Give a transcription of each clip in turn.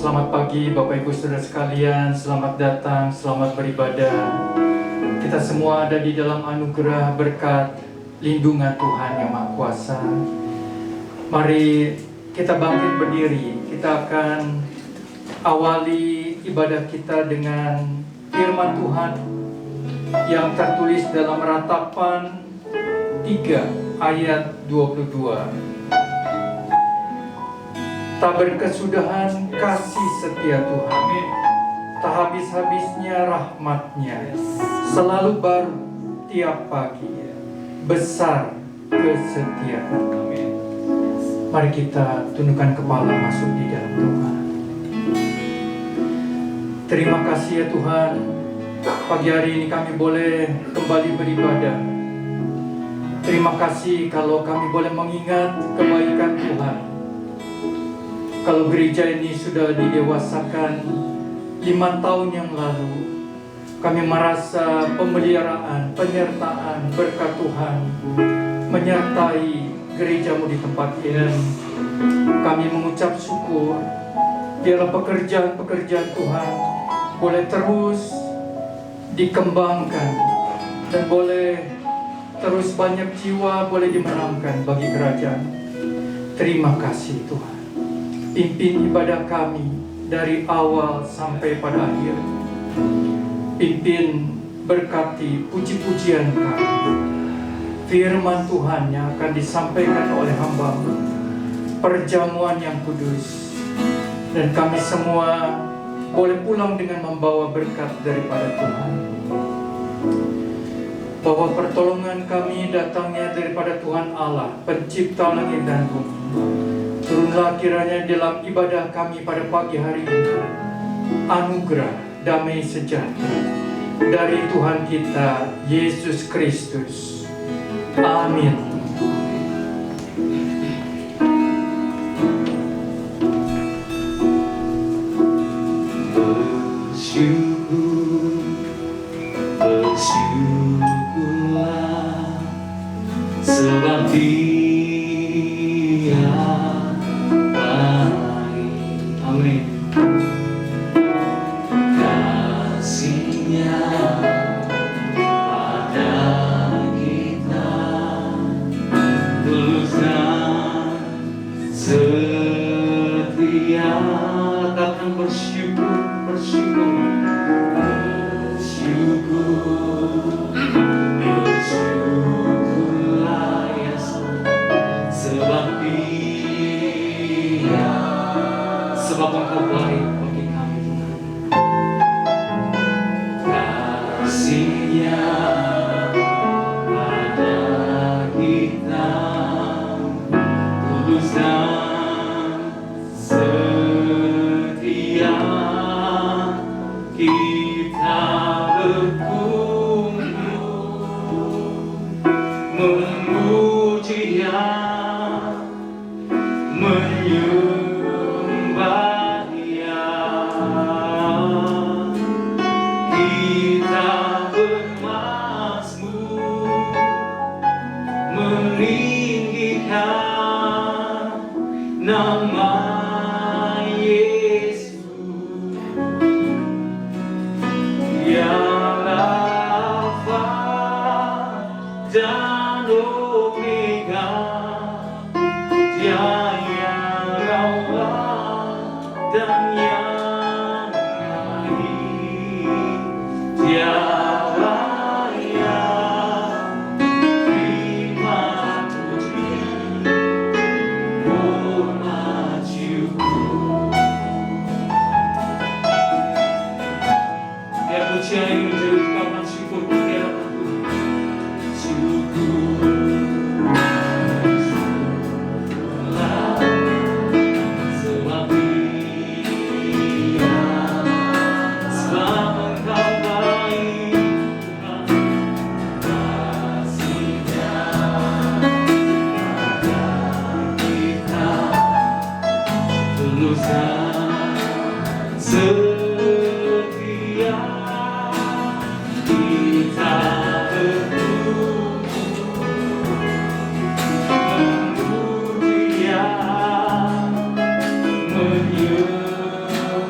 Selamat pagi Bapak Ibu Saudara sekalian, selamat datang, selamat beribadah. Kita semua ada di dalam anugerah berkat lindungan Tuhan yang Maha Kuasa. Mari kita bangkit berdiri, kita akan awali ibadah kita dengan firman Tuhan yang tertulis dalam Ratapan 3 ayat 22. Tak berkesudahan kasih setia Tuhan, tak habis-habisnya rahmat-Nya, selalu baru tiap pagi, besar kesetiaan. Mari kita tundukkan kepala masuk di dalam Tuhan. Terima kasih ya Tuhan, pagi hari ini kami boleh kembali beribadah. Terima kasih kalau kami boleh mengingat kebaikan Tuhan. Kalau gereja ini sudah didewasakan 5 tahun yang lalu, kami merasa pemeliharaan, penyertaan, berkat Tuhan menyertai gerejamu di tempat ini. Kami mengucap syukur, biarlah pekerjaan-pekerjaan Tuhan boleh terus dikembangkan dan boleh terus banyak jiwa boleh dimenangkan bagi kerajaan. Terima kasih Tuhan. Pimpin ibadah kami dari awal sampai pada akhir. Pimpin, berkati puji-pujian kami. Firman Tuhan yang akan disampaikan oleh hamba-Mu, perjamuan yang kudus, dan kami semua boleh pulang dengan membawa berkat daripada Tuhan. Bahwa pertolongan kami datangnya daripada Tuhan Allah, pencipta langit dan bumi. Turunlah kiranya dalam ibadah kami pada pagi hari ini anugerah damai sejahtera dari Tuhan kita Yesus Kristus. Amin. Bersyukurlah sebab Dia baik. Amin. Kasih-Nya pada kita tulus dan setia. Katakan bersyukur, bersyukur, bersyukurlah Yesus sebab Dia, sebab Engkau baik bagi kami Tuhan. Kasih-Nya pada kita tulus dan setia. Kita berkumpul memuji Dia, menyembah Dia. Kita bermazmur meninggikan nama Yesus. Dialah Alfa dan Omega, Dia yang awal dan yang akhir. Dialah yang terima puji, hormat syukur. Biar pujian ini menjadi ungkapan syukur di hadapan Tuhan. Syukurlah sebab Dia, sebab Engkau baik Tuhan. Kasih-Nya pada kita tulus dan setia. Kita berkumpul memuji Dia, menyembah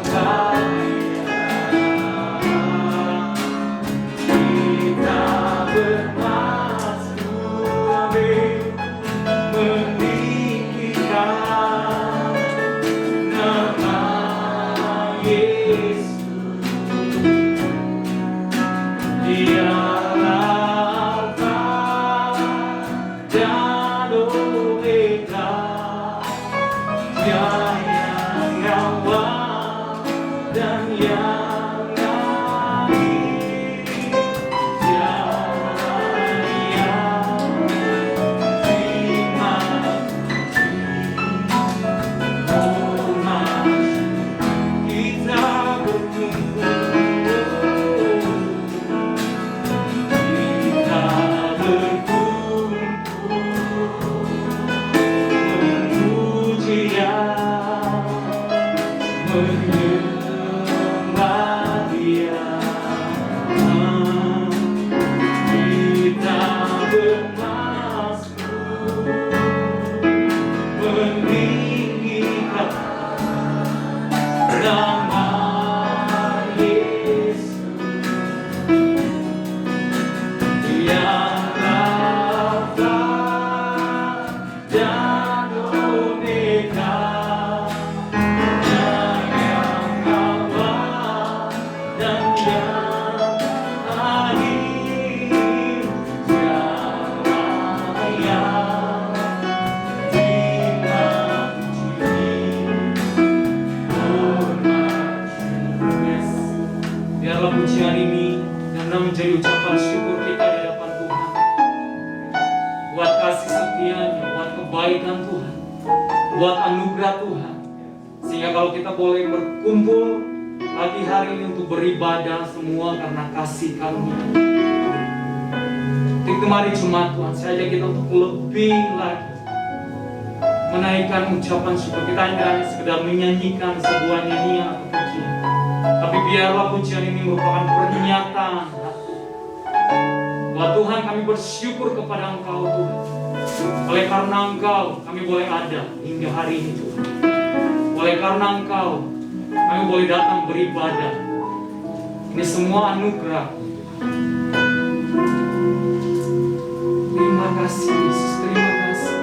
menjadi ucapan syukur kita di hadapan Tuhan buat kasih setia-Nya, buat kebaikan Tuhan, buat anugerah Tuhan, sehingga kalau kita boleh berkumpul pagi hari ini untuk beribadah semua karena kasih karunia. Itu mari jemaat Tuhan, saya ajak kita untuk lebih lagi menaikkan ucapan syukur. Kita hanya sekedar menyanyikan sebuah nyanyian atau pujian, tapi biarlah pujian ini merupakan pernyataan bahwa Tuhan, kami bersyukur kepada Engkau Tuhan. Oleh karena Engkau kami boleh ada hingga hari ini Tuhan. Oleh karena Engkau kami boleh datang beribadah. Ini semua anugerah. Terima kasih Yesus, terima kasih.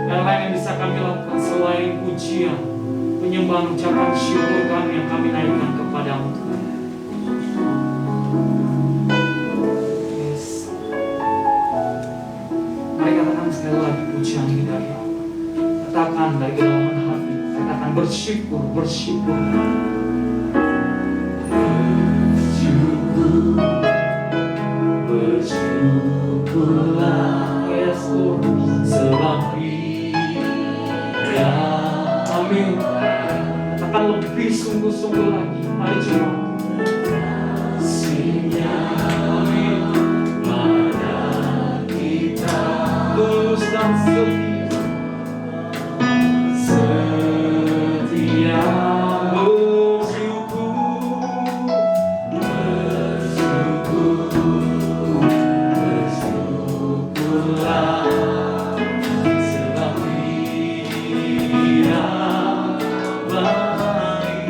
Yang lain yang bisa kami lakukan selain pujian, penyembahan, ucapan syukur kami yang kami naikkan kepadamu Tuhan. Yes. Mari katakan sekali lagi pujian kita. Katakan dari kedalaman hati, katakan bersyukur, bersyukur. Bersyukurlah Yesus selapnya. Amin. Katakan lebih sungguh-sungguh lagi. Mari coba. Kasihnya, amin, pada kita tulus dan setia, setia bersyukur, bersyukurlah sebab Dia baik.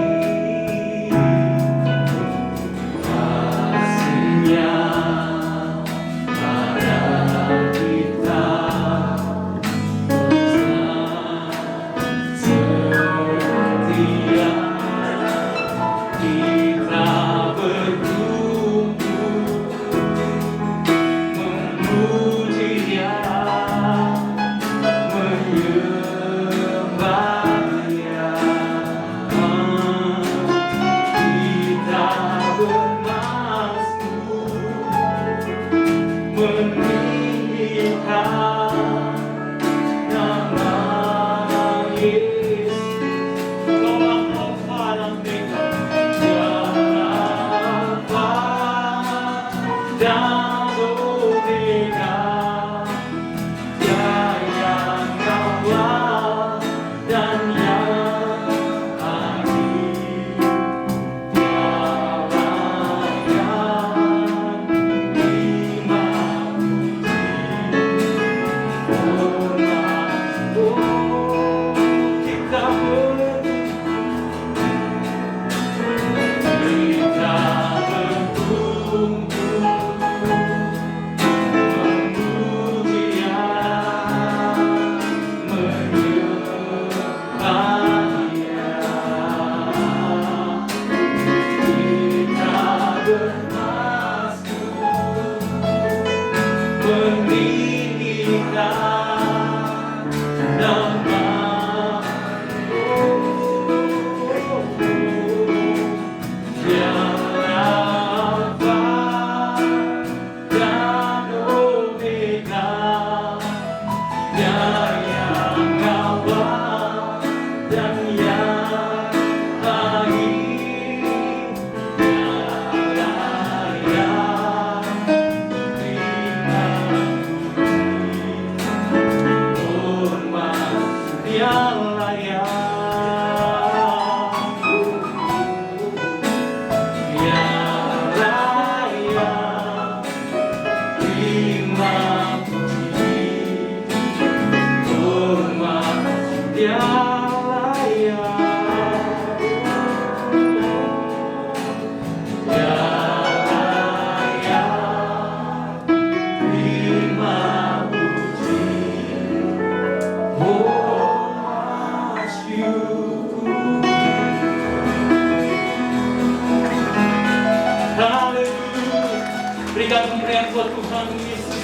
Tuhan Yesus.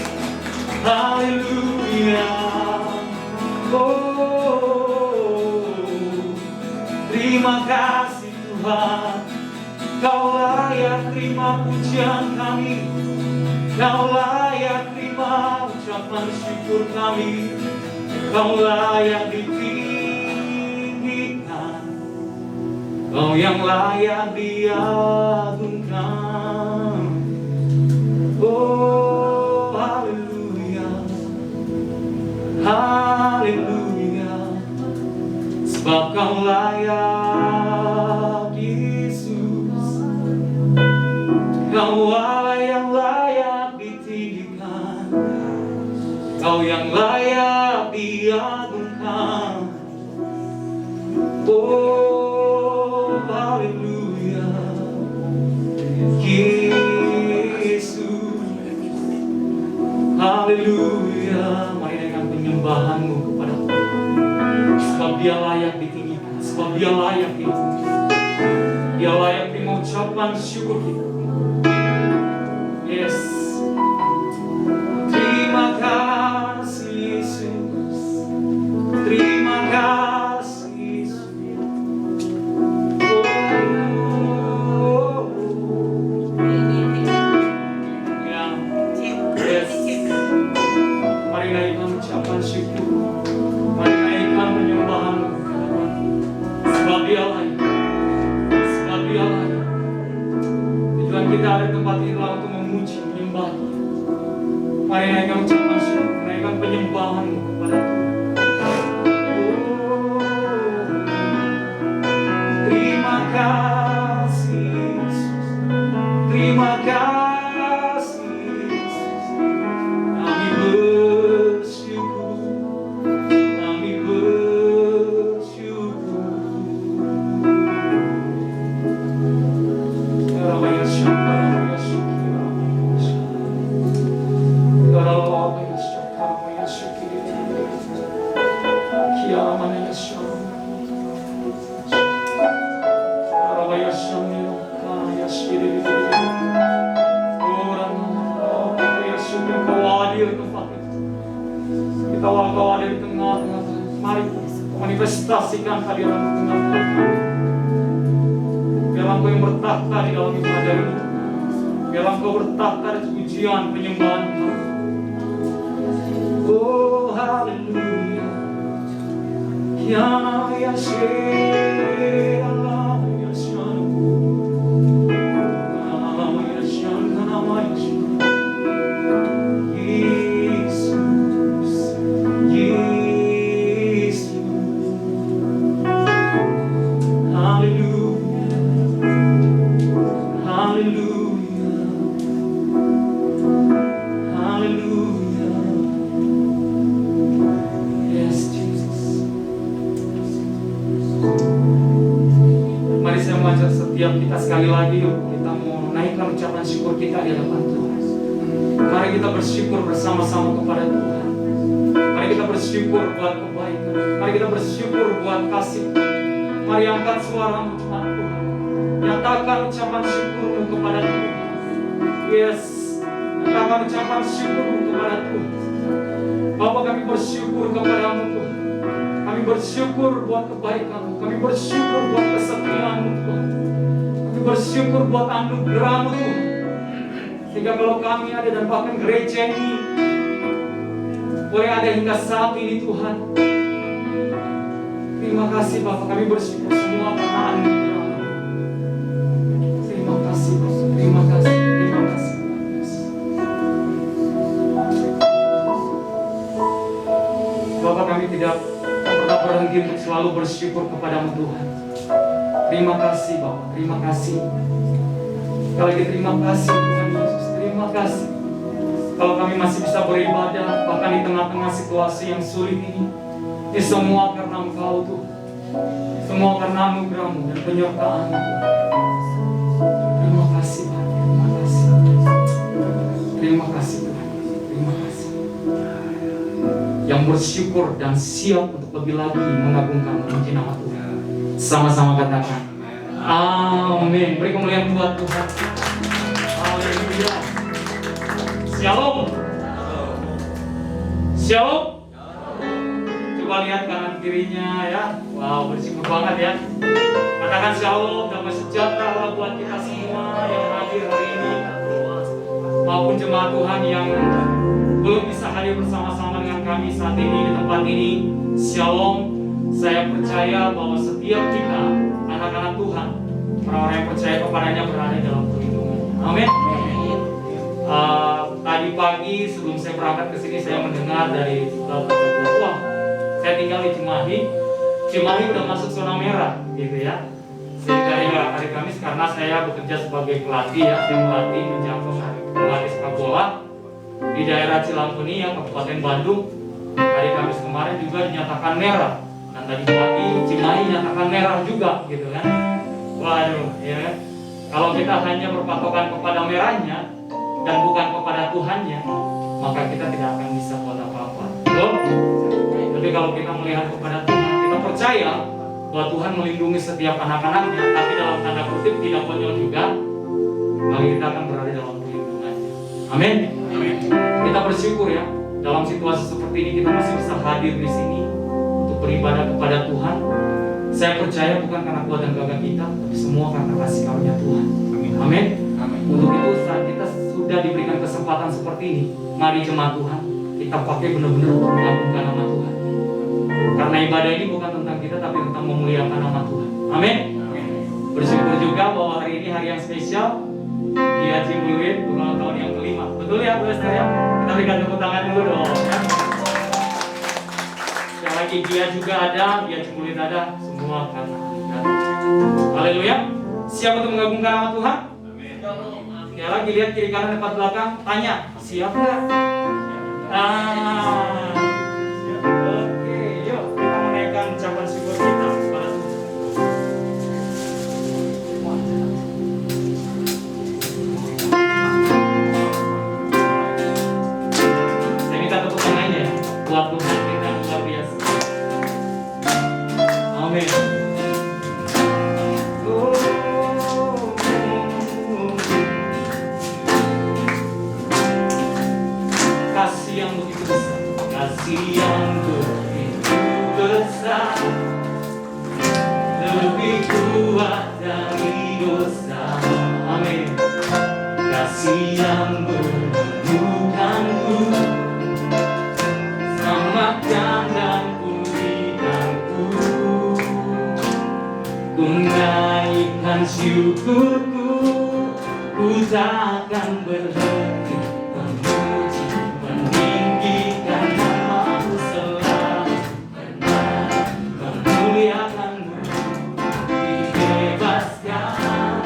Haleluya. Oh, terima kasih Tuhan. Kau layak terima pujian kami. Kau layak terima ucapan syukur kami. Kau layak ditinggikan. Kau yang layak diagungkan. Oh, haleluya. Haleluya. Sebab kau layak, Yesus. Kau Allah yang layak ditinggikan. Kau yang layak diagungkan. Oh, haleluya. Yesus. Haleluya. Mari dengan penyembahanmu kepada Tuhan. Sebab Dia layak ditinggikan. Sebab Dia layak diagungkan. Dia layak terima ucapan syukur kita. Yes. Terima kasih Yesus. Terima kasih Yesus. Oh. Ya. Yes. Mari naikkan ucapan syukur. Mari naikkan penyembahan. Sebab Dia layak. Sebab Dia layak. Tujuan kita ada tempat ini untuk memuji, menyembah. Mari naikkan ucapan syukur, naikkan penyembahanmu kepada Tuhan. Terima kasih Yesus. Terima kasih Yesus. Kami bersyukur. Kami bersyukur. Ramaya syukur, ramaya syukur. Kau ada di tengah-tengah. Mari manifestasikan kehadiran-Mu di tengah-tengah kami. Biarlah Engkau yang bertahta di dalam ibadah ini. Biarlah Engkau bertahta di pujian penyembahan kami. Oh, haleluya. Ya Yahshua, Allah Yahshua, Allah Yahshua, Allah Yahshua. Yesus, Yesus. Haleluya, haleluya, haleluya. Yes, Jesus. Mari saya mengajak setiap kita sekali lagi, yuk kita mau naikkan ucapan syukur kita di hadapan Tuhan. Mari kita bersyukur bersama-sama kepada Tuhan. Mari kita bersyukur buat kebaikan. Mari kita bersyukur buat kasih. Mari angkat suaramu Tuhan. Nyatakan ucapan syukurmu kepada Tuhan. Yes, nyatakan ucapan syukurmu kepada Tuhan. Bapa, kami bersyukur kepadamu Tuhan. Kami bersyukur buat kebaikan-Mu. Kami bersyukur buat kesetiaan-Mu Tuhan. Kami bersyukur buat anugerah-Mu Tuhan. Sehingga kalau kami ada dan bahkan gereja ini boleh ada hingga saat ini Tuhan. Terima kasih Bapak, kami bersyukur semua karena anugerah-Mu. Terima kasih Bapak, terima kasih, terima kasih. Bapak, kami tidak pernah berhenti untuk selalu bersyukur kepada-Mu Tuhan. Terima kasih Bapak, terima kasih. Sekali lagi terima kasih Tuhan Yesus, terima kasih. Kalau kami masih bisa beribadah bahkan di tengah-tengah situasi yang sulit ini semua karena Engkau Tuhan. Semua karena anugerah-Mu dan penyertaan-Mu. Terima kasih Bapak, terima kasih. Terima kasih Tuhan, terima kasih. Yang bersyukur dan siap untuk lebih lagi mengagungkan puji nama Tuhan. Sama-sama katakan amin. Beri kemuliaan buat Tuhan. Haleluya. Shalom. Shalom. Coba lihat kanan kirinya ya. Wow, bersyukur banget ya. Katakan shalom, damai sejahtera buat kita semua yang hadir hari ini, maupun jemaat Tuhan yang belum bisa hadir bersama-sama dengan kami saat ini di tempat ini. Shalom. Saya percaya bahwa setiap kita, anak-anak Tuhan, orang-orang yang percaya kepadanya berada dalam perlindungannya. Amin. Tadi pagi sebelum saya berangkat ke sini, saya mendengar dari wah, saya tinggal di Cimahi. Cimahi udah masuk zona merah, gitu ya. Dari hari Kamis karena saya bekerja sebagai pelatih ya, saya melatih menjangkau melatih sepak bola di daerah Cilampuni ya, Kabupaten Bandung. Hari Kamis kemarin juga dinyatakan merah, dan tadi pagi Cimahi dinyatakan merah juga, gitu kan. Waduh, ya kan. Kalau kita hanya berpatokan kepada merahnya dan bukan kepada Tuhannya, maka kita tidak akan bisa buat apa-apa. Betul? Tapi kalau kita melihat kepada Tuhan, kita percaya bahwa Tuhan melindungi setiap anak-anaknya, tapi dalam tanda kutip tidak konyol juga, maka kita akan berada dalam perlindungannya. Amin. Amin. Kita bersyukur ya, dalam situasi seperti ini kita masih bisa hadir di sini untuk beribadah kepada Tuhan. Saya percaya bukan karena kuat dan gagah kita, tapi semua karena kasih karunia Tuhan. Amin. Amin. Untuk itu saat kita sudah diberikan kesempatan seperti ini, mari jemaat Tuhan, kita pakai benar-benar untuk mengagungkan nama Tuhan. Karena ibadah ini bukan tentang kita, tapi tentang memuliakan nama Tuhan. Amin. Bersyukur juga bahwa hari ini hari yang spesial, Gia Cimbuluit ulang tahun yang kelima. Betul ya Bu Esther ya? Kita berikan tepuk tangan dulu dong ya. Sekali lagi Gia juga ada, Gia Cimbuluit ada, semua karena ya. Haleluya. Siap untuk mengagungkan nama Tuhan? Amin. Sekali lagi lihat kiri kanan depan belakang, tanya siap nggak? Oke, yuk kita menaikkan ucapan syukur kita kepada Tuhan. Saya minta tepuk tangannya ya, buat Tuhan kita yang luar biasa. Amin. Kasih yang begitu besar, kasih yang begitu besar, lebih kuat dari dosa. Amin. Kasih yang menemukanku, selamatkan dan pulihkanku. Ku naikkan syukurku, ku takkan berhenti memuji, meninggikan nama-Mu selalu, memuliakan-Mu, dibebaskan,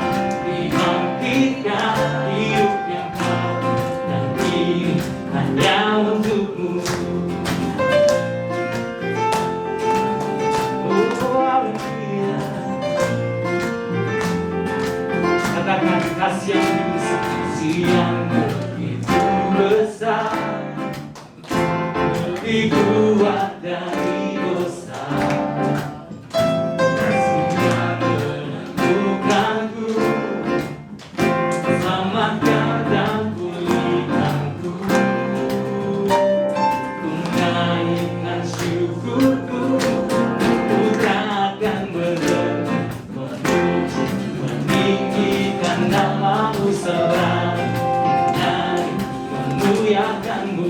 dibangkitkan, hidup yang kau, dan ini hanya untuk-Mu. Oh, haleluya. Katakan kasih yang besar, kasih yang begitu besar, lebih kuat dari dosa. Kasih yang menemukanku, selamatkan dan pulihkanku. Ku naikkan syukurku, ku takkan berhenti memuji, meninggikan nama-Mu selalu, menyanyi, memuliakan-Mu,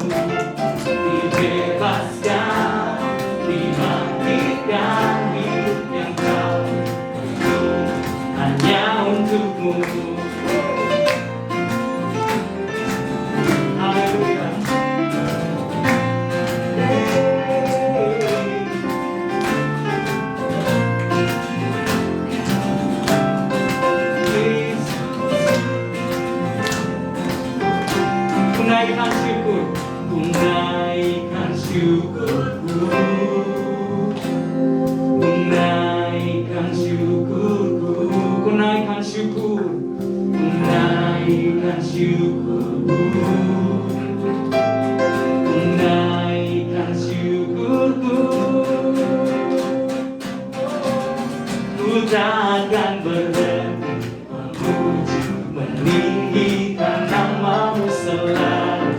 dibebaskan, dibangkitkan, hidup yang kau hidup hanya untuk-Mu. Haleluya. Ku naikkan syukur, ku naikkan syukurku, ku naikkan syukurku, ku naikkan syukur, ku naikkan syukurku, ku naikkan syukurku, ku takkan berhenti memuji, meninggikan nama-Mu selalu,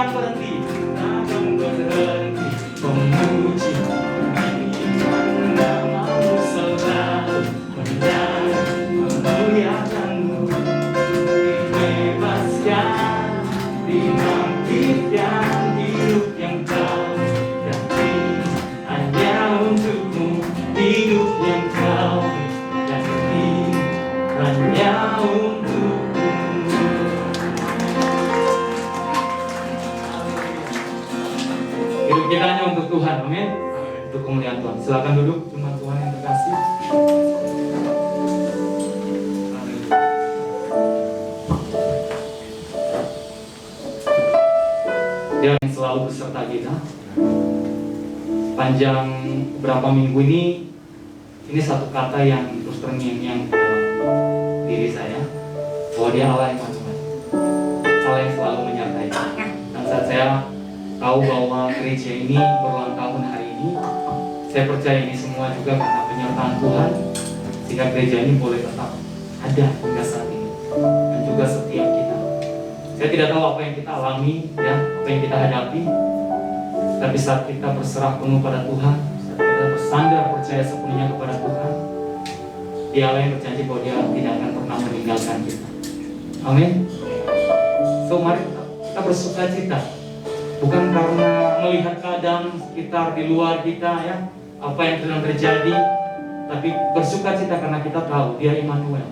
takkan berhenti, takkan berhenti memuji namamu selalu menang memuliakanmu, dibebaskan, dibangkitkan hidup yang kau ganti hanya untukmu, hidup yang kau ganti hanya untukmu. Hidup kita hanya untuk Tuhan, amin. Untuk kemuliaan Tuhan. Silakan duduk, jemaat Tuhan yang terkasih. Dia yang selalu beserta kita. Panjang beberapa minggu ini satu kata yang terus terngiang-ngiang dalam diri saya, bahwa Dia Allah yang Maha, Allah yang selalu menyertai. Dan saat saya tahu bahwa gereja ini berulang tahun hari ini, saya percaya ini semua juga karena penyertaan Tuhan, sehingga gereja ini boleh tetap ada hingga saat ini, dan juga setiap kita. Saya tidak tahu apa yang kita alami, ya, apa yang kita hadapi, tapi saat kita berserah penuh pada Tuhan, saat kita bersandar percaya sepenuhnya kepada Tuhan, Dia Allah yang berjanji bahwa Dia tidak akan pernah meninggalkan kita. Amin. So mari kita bersuka cita, bukan karena melihat keadaan sekitar di luar kita, ya, apa yang sedang terjadi, tapi bersuka cita karena kita tahu Dia Immanuel,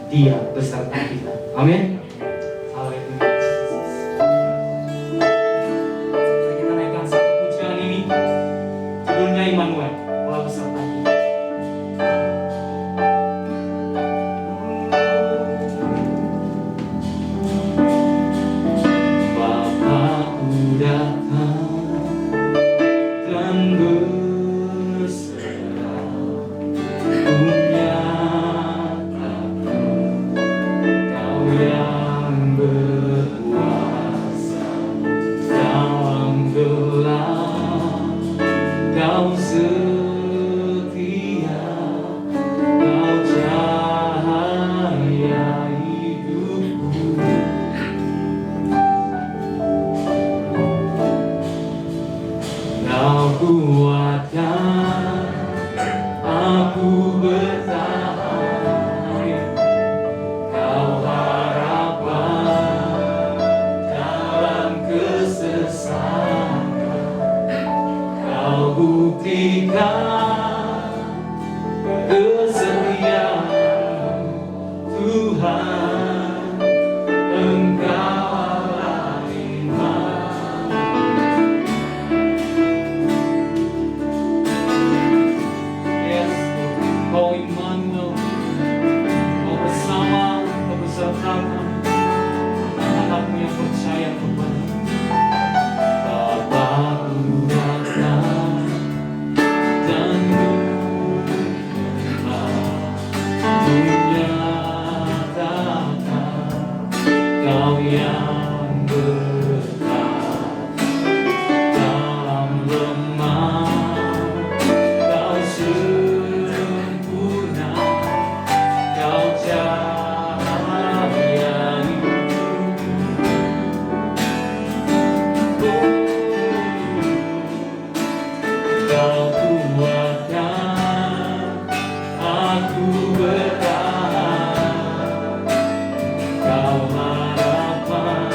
Dia beserta kita. Amin. Haleluya. Mari kita naikkan satu pujian ini, judulnya Immanuel, Allah beserta kita. Bapakku datang dan berserah, menyatakan Kau yang berkuasa dalam gelap, Kau setia, Kau cahaya hidupku. Kau kuatkan aku bertahan, Kau harapan dalam kesesakan, Kau buktikan kesetiaan-Mu Tuhan, Engkau Allah iman. Yes, Kau Immanuel, Kau bersama, Kau beserta kami, anak-anak-Mu yang percaya kepada-Mu. Bapakku datang dan menyatakan Kau yang berkat dalam lemah, Kau sempurna, Kau cahaya hidupku. Kau kuatkan aku bertahan, Kau harapan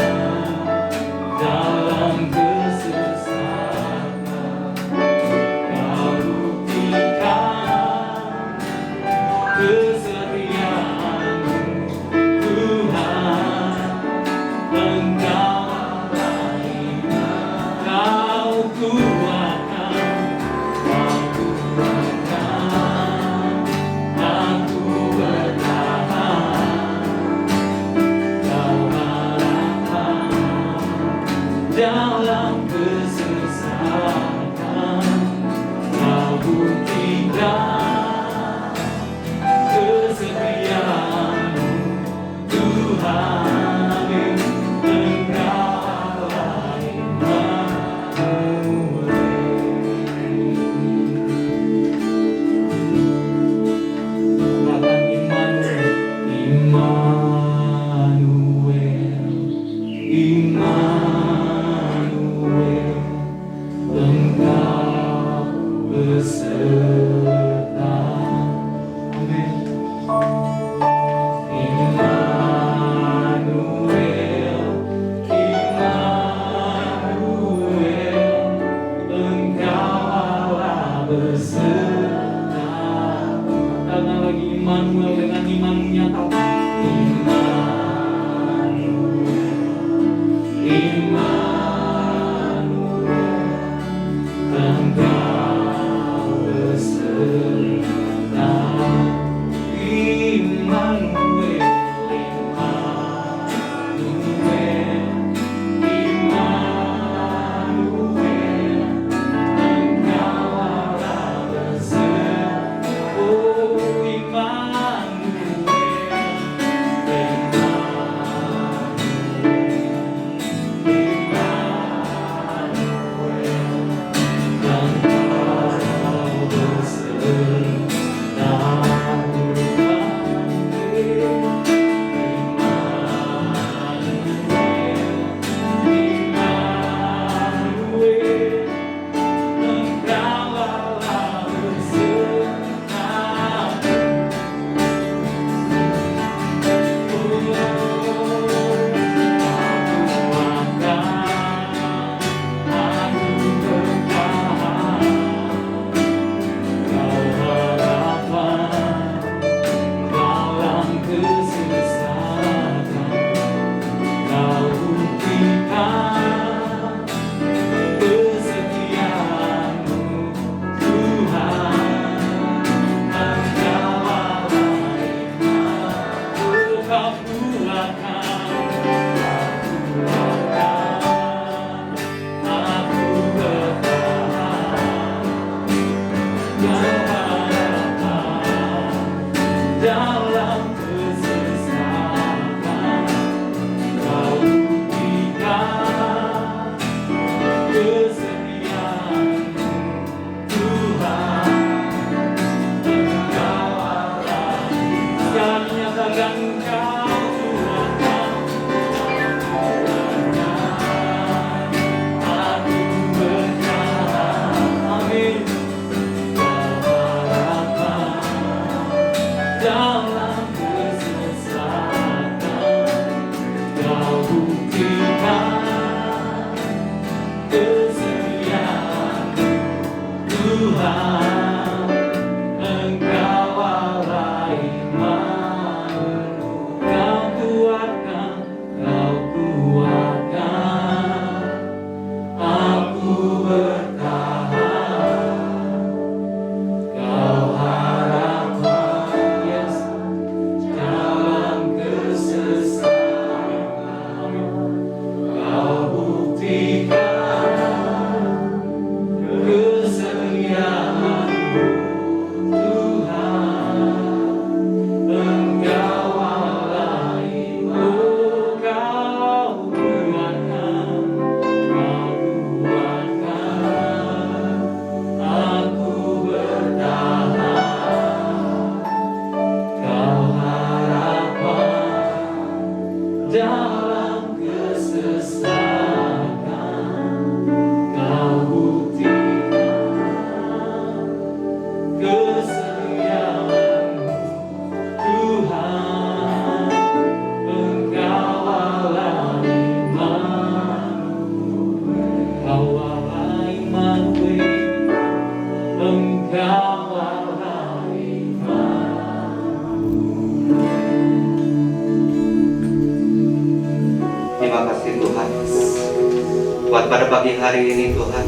Buat pada pagi hari ini Tuhan,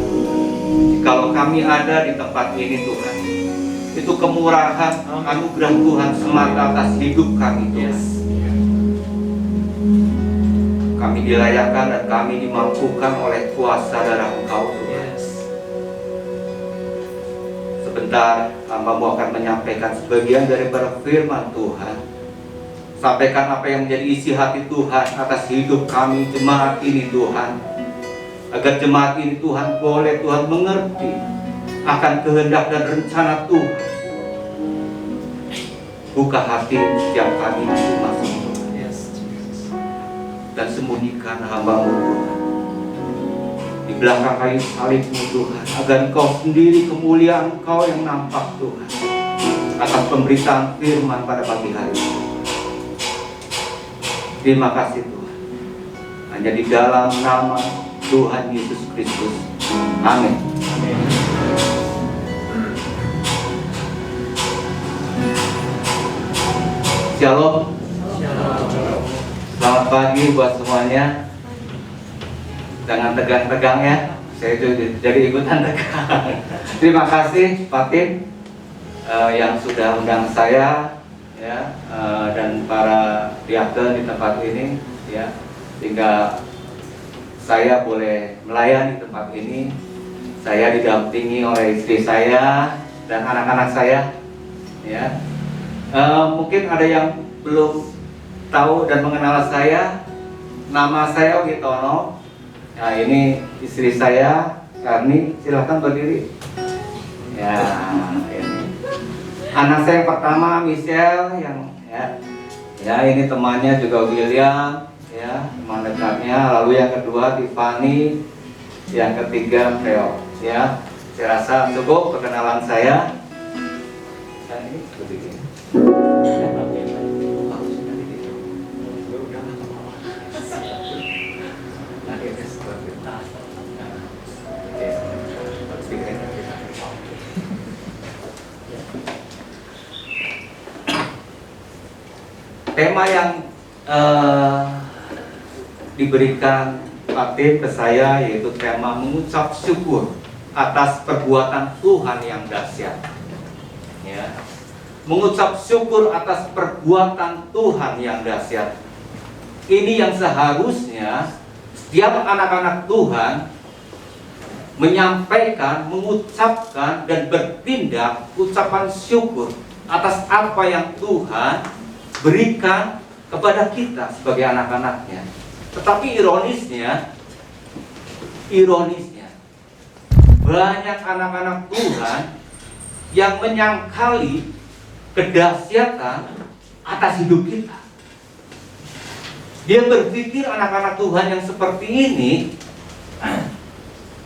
kalau kami ada di tempat ini Tuhan, itu kemurahan anugerah Tuhan semata atas hidup kami Tuhan. Kami dilayakkan dan kami dimampukan oleh kuasa darah Engkau Tuhan. Sebentar hamba-Mu akan menyampaikan sebagian daripada firman Tuhan. Sampaikan apa yang menjadi isi hati Tuhan atas hidup kami jemaat ini Tuhan, agar jemaat ini Tuhan boleh Tuhan mengerti akan kehendak dan rencana Tuhan. Buka hati setiap kami masing-masing Tuhan, dan sembunyikan hamba-Mu Tuhan di belakang kayu salib-Mu Tuhan, agar Engkau sendiri, kemuliaan Engkau yang nampak Tuhan atas pemberitaan firman pada pagi hari ini. Terima kasih Tuhan, hanya di dalam nama Tuhan Yesus Kristus. Amin. Shalom. Selamat pagi buat semuanya. Jangan tegang-tegang ya. Saya jadi ikutan tegang. Terima kasih Pak Tim yang sudah undang saya ya, dan para diaken di tempat ini ya, sehingga saya boleh melayani tempat ini. Saya didampingi oleh istri saya dan anak-anak saya ya. Mungkin ada yang belum tahu dan mengenal saya. Nama saya Witono. Nah, ini istri saya Karni, silahkan berdiri ya. Ini anak saya yang pertama Michelle, yang ya ini temannya juga William ya, teman dekatnya. Lalu yang kedua Tiffany, yang ketiga Theo ya. Saya rasa cukup perkenalan saya. Ini seperti ini. Tema yang diberikan Pak Tim ke saya yaitu tema mengucap syukur atas perbuatan Tuhan yang dahsyat. Ya. Mengucap syukur atas perbuatan Tuhan yang dahsyat. Ini yang seharusnya setiap anak-anak Tuhan menyampaikan, mengucapkan, dan bertindak ucapan syukur atas apa yang Tuhan berikan kepada kita sebagai anak-anaknya. Tetapi ironisnya, banyak anak-anak Tuhan yang menyangkali kedahsyatan atas hidup kita. Dia berpikir anak-anak Tuhan yang seperti ini,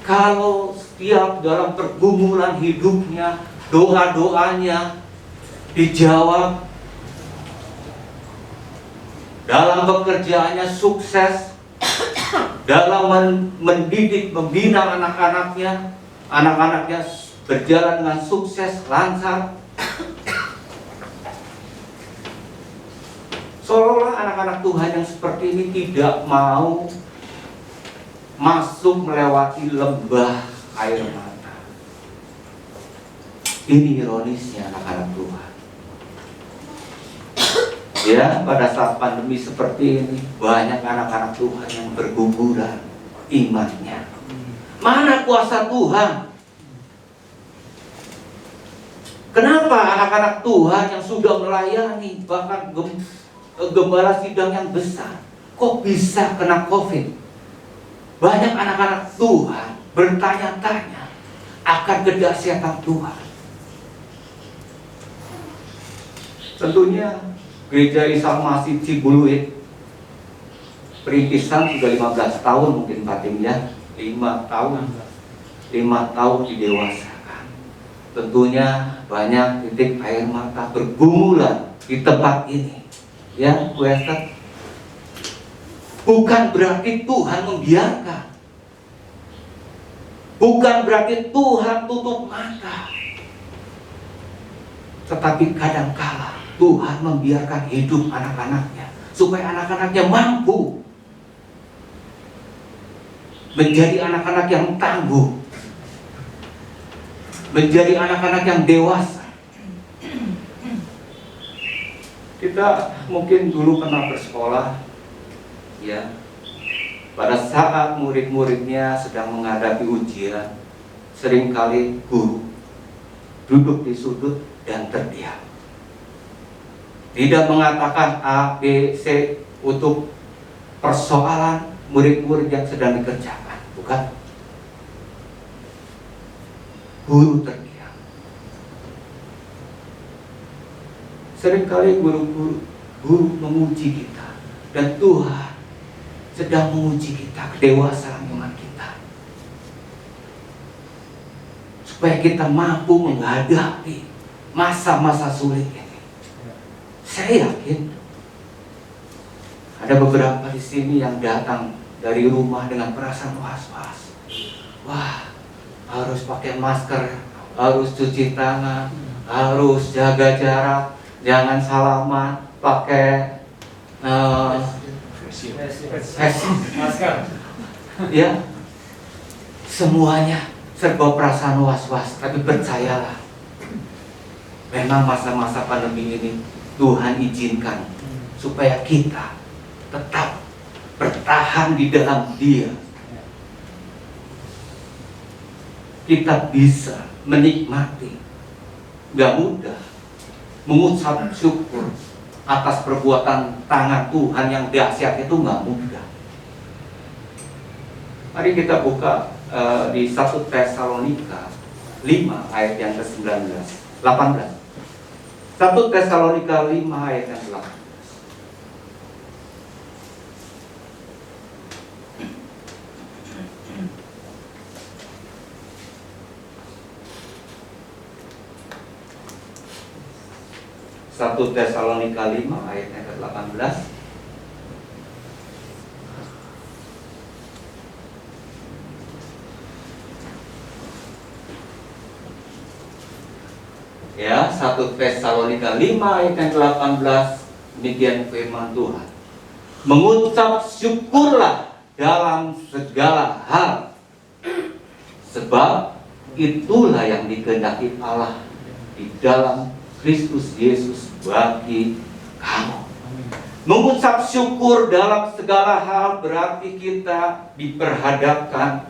kalau setiap dalam pergumulan hidupnya, doa-doanya dijawab, dalam pekerjaannya sukses, dalam mendidik, membina anak-anaknya berjalan dengan sukses, lancar. Seolah-olah anak-anak Tuhan yang seperti ini tidak mau masuk melewati lembah air mata. Ini ironisnya anak-anak Tuhan. Ya, pada saat pandemi seperti ini, banyak anak-anak Tuhan yang berguguran imannya. Mana kuasa Tuhan? Kenapa anak-anak Tuhan yang sudah melayani, bahkan gembala sidang yang besar, kok bisa kena COVID? Banyak anak-anak Tuhan bertanya-tanya akan kedahsyatan Tuhan. Tentunya Gereja Isa Masih Cibuluit perintisan sudah 15 tahun mungkin Pak Tim ya, 5 tahun didewasakan. Tentunya banyak titik air mata bergumulan di tempat ini. Ya, Bu Esther. Bukan berarti Tuhan membiarkan. Bukan berarti Tuhan tutup mata. Tetapi kadangkala Tuhan membiarkan hidup anak-anaknya supaya anak-anaknya mampu menjadi anak-anak yang tangguh, menjadi anak-anak yang dewasa. Kita mungkin dulu pernah bersekolah, ya. Pada saat murid-muridnya sedang menghadapi ujian, seringkali guru duduk di sudut dan terdiam. Tidak mengatakan A, B, C untuk persoalan murid-murid yang sedang dikerjakan, bukan. Guru terdiam. Seringkali guru menguji kita, dan Tuhan sedang menguji kita, kedewasaan iman kita, supaya kita mampu menghadapi masa-masa sulit ini. Saya yakin ada beberapa di sini yang datang dari rumah dengan perasaan was-was. Wah, harus pakai masker, harus cuci tangan, harus jaga jarak, jangan salaman, pakai masker. Ya, semuanya serba perasaan was-was. Tapi percayalah, memang masa-masa pandemi ini Tuhan izinkan supaya kita tetap bertahan di dalam Dia. Kita bisa menikmati, gak mudah, mengucap syukur atas perbuatan tangan Tuhan yang dahsyat itu gak mudah. Mari kita buka di 1 Tesalonika 5 ayat yang ke-18. 1 Tesalonika 5 ayat yang ke-18. Satu Tesalonika 5 ayat yang ke-18. Ya, 1 Tesalonika 5 ayat yang ke-18, demikian firman Tuhan. Mengucap syukurlah dalam segala hal, sebab itulah yang dikehendaki Allah di dalam Kristus Yesus bagi kamu. Mengucap syukur dalam segala hal berarti kita diperhadapkan,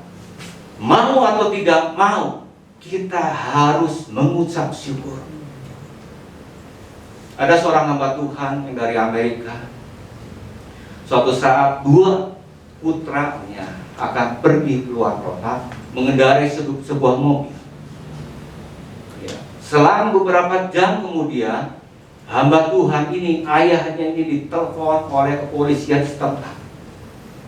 mau atau tidak mau, kita harus mengucap syukur. Ada seorang hamba Tuhan yang dari Amerika. Suatu saat dua putranya akan pergi keluar kota mengendarai sebuah mobil. Ya. Selang beberapa jam kemudian, hamba Tuhan ini, ayahnya ini ditelepon oleh kepolisian setempat,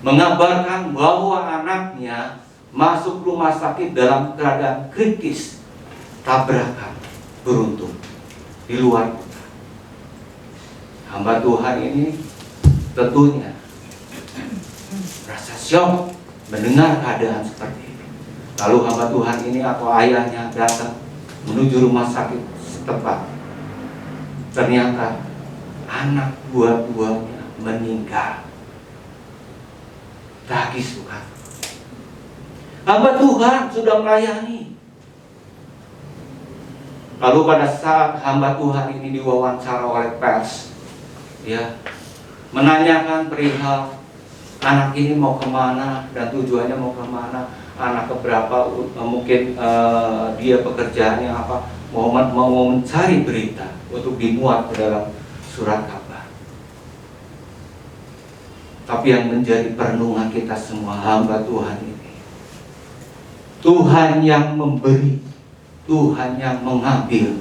mengabarkan bahwa anaknya masuk rumah sakit dalam keadaan kritis, tabrakan beruntun di luar kota. Hamba Tuhan ini tentunya rasa syok mendengar keadaan seperti ini. Lalu hamba Tuhan ini atau ayahnya datang menuju rumah sakit setempat. Ternyata anak buah-buahnya meninggal. Tragis bukan? Hamba Tuhan sudah melayani. Lalu pada saat hamba Tuhan ini diwawancara oleh pers, ya, menanyakan perihal anak ini mau kemana dan tujuannya mau kemana, anak keberapa, mungkin dia pekerjaannya apa, mau mencari berita untuk dimuat ke dalam surat kabar. Tapi yang menjadi perenungan kita semua, hamba Tuhan ini, Tuhan yang memberi, Tuhan yang mengambil.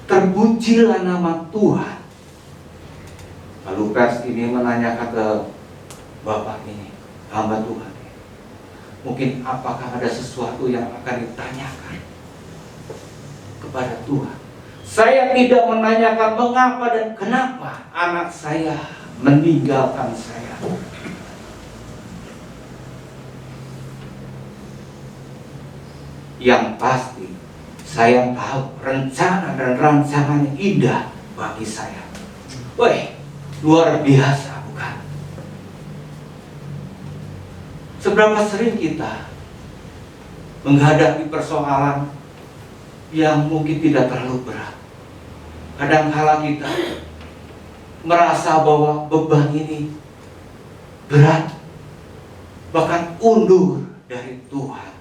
Terpujilah nama Tuhan. Lalu pers ini menanyakan ke bapak ini, hamba Tuhan ini, mungkin apakah ada sesuatu yang akan ditanyakan kepada Tuhan? Saya tidak menanyakan mengapa dan kenapa anak saya meninggalkan saya. Yang pasti saya tahu rencana dan rancangannya indah bagi saya. Woi, luar biasa bukan? Seberapa sering kita menghadapi persoalan yang mungkin tidak terlalu berat. Kadangkala kita merasa bahwa beban ini berat, bahkan undur dari Tuhan.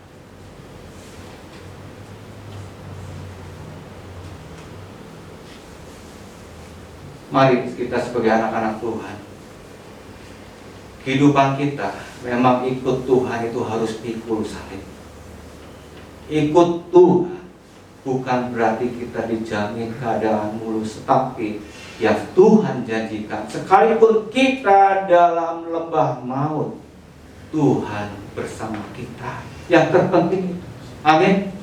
Mari kita sebagai anak-anak Tuhan, kehidupan kita memang ikut Tuhan itu harus pikul salib. Ikut Tuhan bukan berarti kita dijamin keadaan mulus, tetapi yang Tuhan janjikan, sekalipun kita dalam lembah maut, Tuhan bersama kita. Yang terpenting itu. Amin.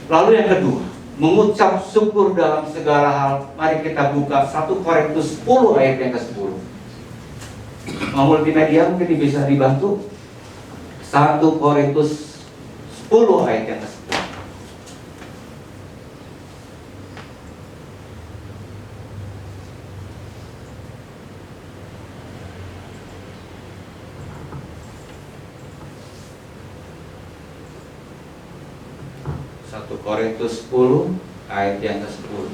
Lalu yang kedua, mengucap syukur dalam segala hal. Mari kita buka 1 Korintus 10 ayat yang ke-10. Multimedia mungkin bisa dibantu. 1 Korintus 10 ayat yang ke-10. Korintus 10 ayat yang ke-10.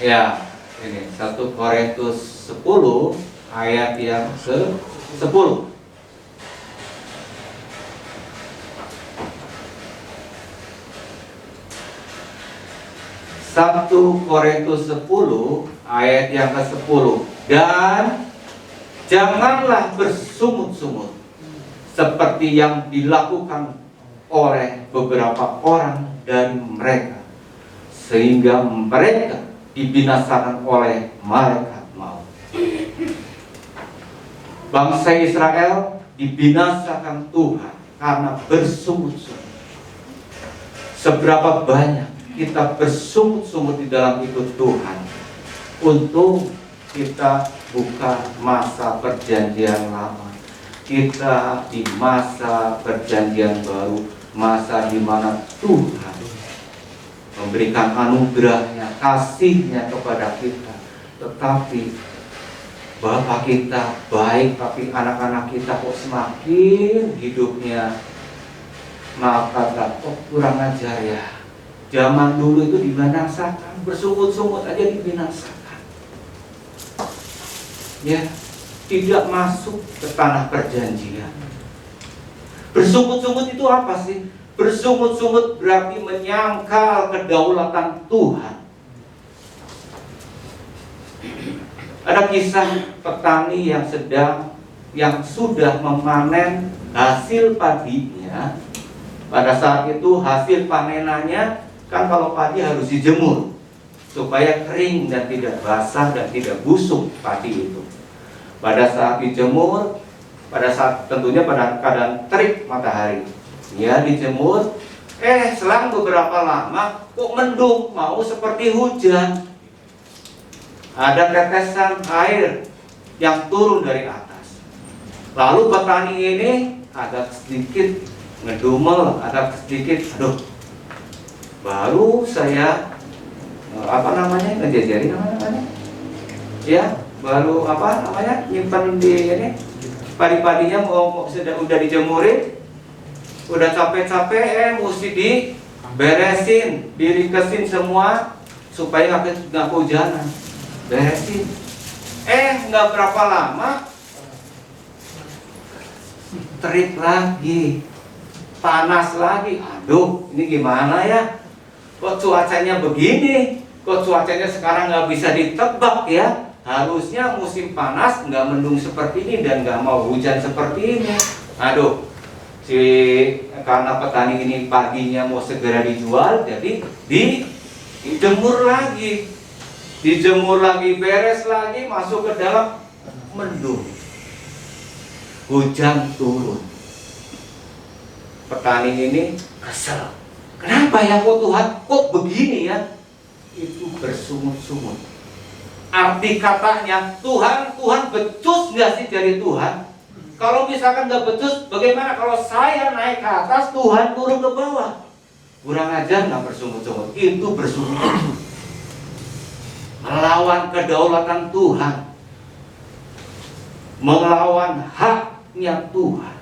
Ya, ini 1 Korintus 10 ayat yang ke-10. 1 Korintus 10 ayat yang ke-10. Dan janganlah bersungut-sungut seperti yang dilakukan oleh beberapa orang dari mereka, sehingga mereka dibinasakan oleh malaikat maut. Bangsa Israel dibinasakan Tuhan karena bersungut-sungut. Seberapa banyak kita bersungut-sungut di dalam ikut Tuhan untuk kita buka masa perjanjian lama, kita di masa perjanjian baru, masa di mana Tuhan memberikan anugerahnya, kasihnya kepada kita. Tetapi Bapak kita baik, tapi anak-anak kita kok semakin hidupnya, maaf kata, kok kurang ajar ya. Zaman dulu itu dibinasakan, bersungut-sungut aja dibinasakan. Ya, tidak masuk ke tanah perjanjian. Bersungut-sungut itu apa sih? Bersungut-sungut berarti menyangkal kedaulatan Tuhan. Ada kisah petani yang sudah memanen hasil padinya. Pada saat itu hasil panenannya kan kalau padi harus dijemur supaya kering dan tidak basah dan tidak busuk padi itu. Pada saat dijemur, tentunya pada keadaan terik matahari, ya dijemur. Selang beberapa lama kok mendung, mau seperti hujan. Ada tetesan air yang turun dari atas. Lalu petani ini agak sedikit ngedumel, agak sedikit, baru saya ngejejeri namanya, ya, baru nyimpan di ini padi-padinya udah dijemurin, udah capek-capek, mesti diberesin, dirikesin semua supaya nggak kehujanan. Beresin. Nggak berapa lama terik lagi, panas lagi. Aduh, ini gimana ya? Kok cuacanya begini? Kok cuacanya sekarang nggak bisa ditebak ya? Harusnya musim panas nggak mendung seperti ini dan nggak mau hujan seperti ini. Aduh, karena petani ini paginya mau segera dijual, jadi dijemur lagi. Dijemur lagi, beres lagi, masuk ke dalam, mendung. Hujan turun. Petani ini kesel. Kenapa ya kok Tuhan? Kok begini ya? Itu bersungut-sungut. Arti katanya, Tuhan becus nggak sih dari Tuhan? Kalau misalkan nggak becus, bagaimana kalau saya naik ke atas, Tuhan turun ke bawah? Kurang ajar nggak bersungut-sungut? Itu bersungut-sungut. Melawan kedaulatan Tuhan, melawan haknya Tuhan.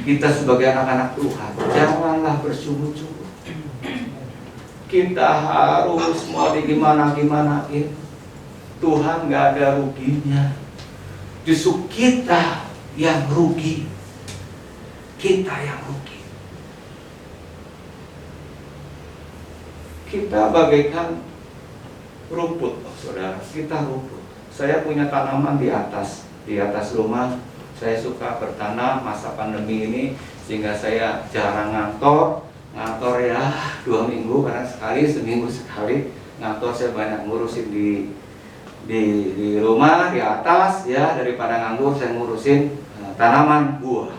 Kita sebagai anak-anak Tuhan, janganlah bersungut-sungut. Kita harus mau digimana-gimanain, Tuhan gak ada ruginya. Justru kita yang rugi. Kita yang rugi. Kita bagaikan rumput, saudara. Kita rumput. Saya punya tanaman di atas rumah. Saya suka bertanam masa pandemi ini, sehingga saya jarang ngantor ya 2 minggu, karena seminggu sekali ngantor. Saya banyak ngurusin di rumah di atas ya, daripada nganggur saya ngurusin tanaman buah.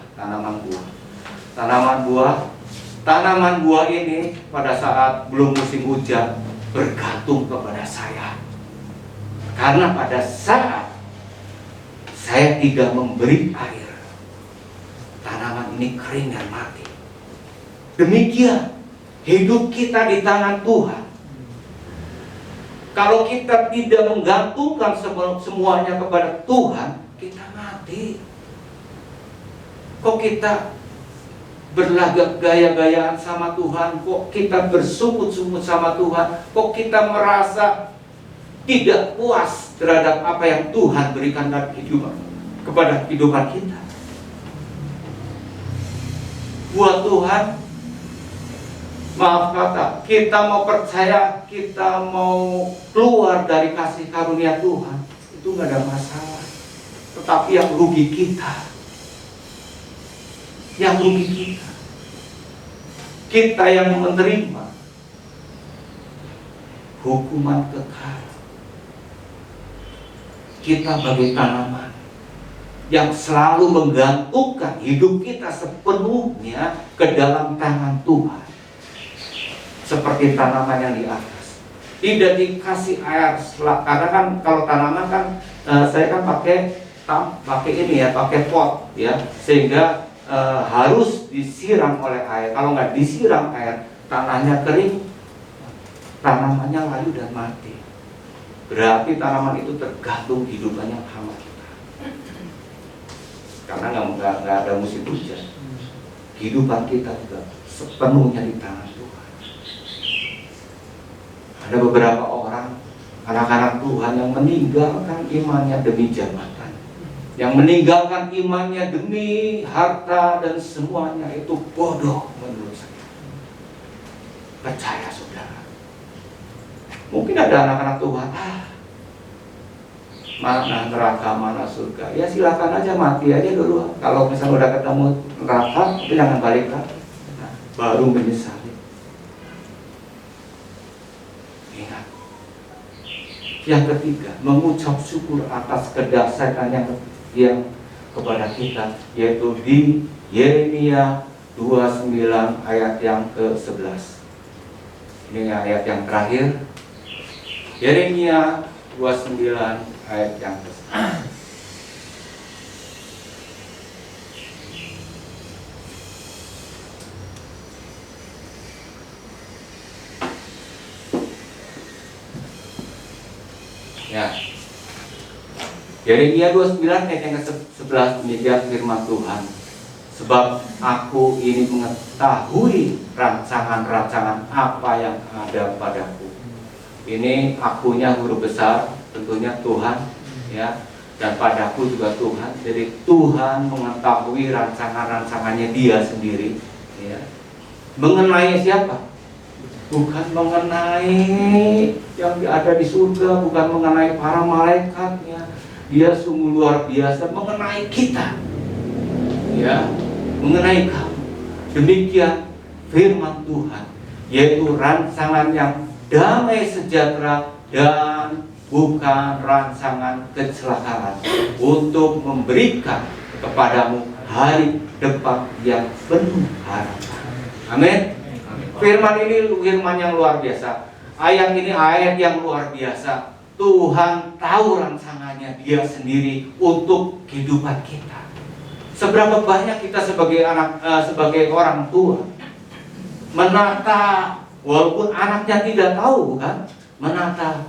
Tanaman buah ini pada saat belum musim hujan bergantung kepada saya, karena pada saat saya tidak memberi air, tanaman ini kering dan mati. Demikian hidup kita di tangan Tuhan. Kalau kita tidak menggantungkan semuanya kepada Tuhan, kita mati. Kok kita berlagak gaya-gayaan sama Tuhan? Kok kita bersungut-sungut sama Tuhan? Kok kita merasa tidak puas terhadap apa yang Tuhan berikan kepada kehidupan kita? Buat Tuhan, maaf kata, kita mau percaya, kita mau keluar dari kasih karunia Tuhan, itu nggak ada masalah. Tetapi yang rugi kita, kita yang menerima hukuman kekal. Kita bagai tanaman yang selalu menggantungkan hidup kita sepenuhnya ke dalam tangan Tuhan. Seperti tanaman yang di atas, tidak dikasih air karena kan kalau tanaman kan saya kan pakai ini ya, pakai pot ya, sehingga harus disiram oleh air. Kalau nggak disiram air, tanahnya kering, tanamannya layu dan mati. Berarti tanaman itu tergantung hidupannya sama kita. Karena nggak ada musim hujan. Kehidupan kita juga sepenuhnya di tangan Tuhan. Ada beberapa orang, anak-anak Tuhan yang meninggalkan imannya demi jabatan, yang meninggalkan imannya demi harta dan semuanya, itu bodoh menurut saya. Percaya saudara. Mungkin ada anak-anak Tuhan, mana neraka, mana surga, ya silakan aja, mati aja dulu. Kalau misalnya udah ketemu neraka, itu jangan balik lagi. Nah, baru menyesali. Ingat. Yang ketiga, mengucap syukur atas kedahsyatan yang kepada kita, yaitu di Yeremia 29 ayat yang ke-11. Ini ayat yang terakhir. Yeremia 29 ayat yang ke-11. Ya. Yeremia 29 ayat yang ke-11, demikian firman Tuhan. Sebab aku ini mengetahui rancangan-rancangan apa yang ada padaku. Ini akunya huruf besar, tentunya Tuhan, ya, dan padaku juga Tuhan. Jadi Tuhan mengetahui rancangan-rancangannya Dia sendiri, ya. Mengenai siapa? Bukan mengenai yang ada di surga, bukan mengenai para malaikatnya. Dia sungguh luar biasa mengenai kita, ya, mengenai kamu. Demikian firman Tuhan, yaitu rancangan yang damai sejahtera dan bukan rancangan kecelakaan, untuk memberikan kepadamu hari depan yang penuh harapan. Amin. Firman ini firman yang luar biasa. Ayat ini ayat yang luar biasa. Tuhan tahu rancangannya Dia sendiri untuk kehidupan kita. Seberapa banyak kita sebagai sebagai orang tua menata, walaupun anaknya tidak tahu, kan? Menata,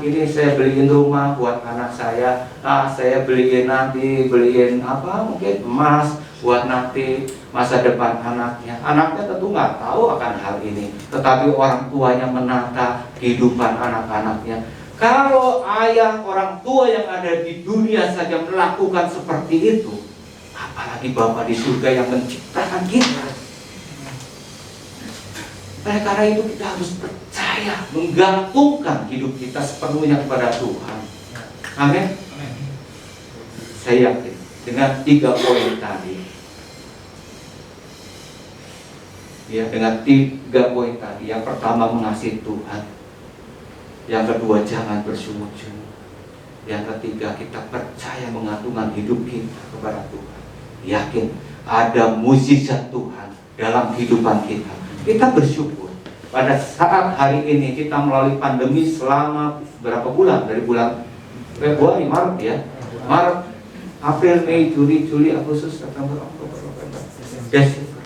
ini saya beliin rumah buat anak saya, saya beliin apa, mungkin emas buat nanti masa depan anaknya. Anaknya tentu nggak tahu akan hal ini, tetapi orang tuanya menata kehidupan anak-anaknya. Kalau ayah orang tua yang ada di dunia saja melakukan seperti itu, apalagi Bapa di surga yang menciptakan kita. Oleh karena itu kita harus percaya, menggantungkan hidup kita sepenuhnya kepada Tuhan. Amin. Saya yakin dengan 3 poin tadi, ya, dengan 3 poin tadi. Yang pertama, mengasihi Tuhan. Yang kedua, jangan bersungut-sungut. Yang ketiga, kita percaya mengantungkan hidup kita kepada Tuhan. Yakin ada mukjizat Tuhan dalam kehidupan kita. Kita bersyukur pada saat hari ini kita melalui pandemi selama berapa bulan? Dari bulan Februari, Maret, ya, Maret, April, Mei, Juli, Agustus, September, Oktober, November, Desember,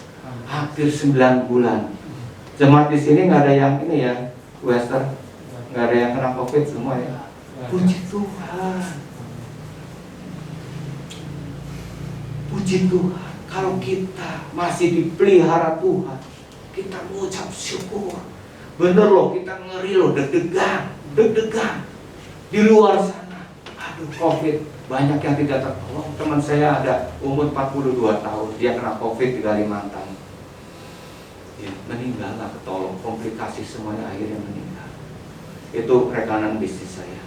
hampir 9 bulan. Jemaat di sini nggak ada yang ini, ya, Western, nggak ada yang kena COVID semua, ya. Puji Tuhan, puji Tuhan. Kalau kita masih dipelihara Tuhan, kita mengucap syukur. Bener loh, kita ngeri loh, deg-degan. Di luar sana, aduh, COVID, banyak yang tidak tertolong. Teman saya ada umur 42 tahun, dia kena COVID di Kalimantan. Ya, meninggal, nggak ketolong, komplikasi semuanya, akhirnya meninggal. Itu rekanan bisnis saya.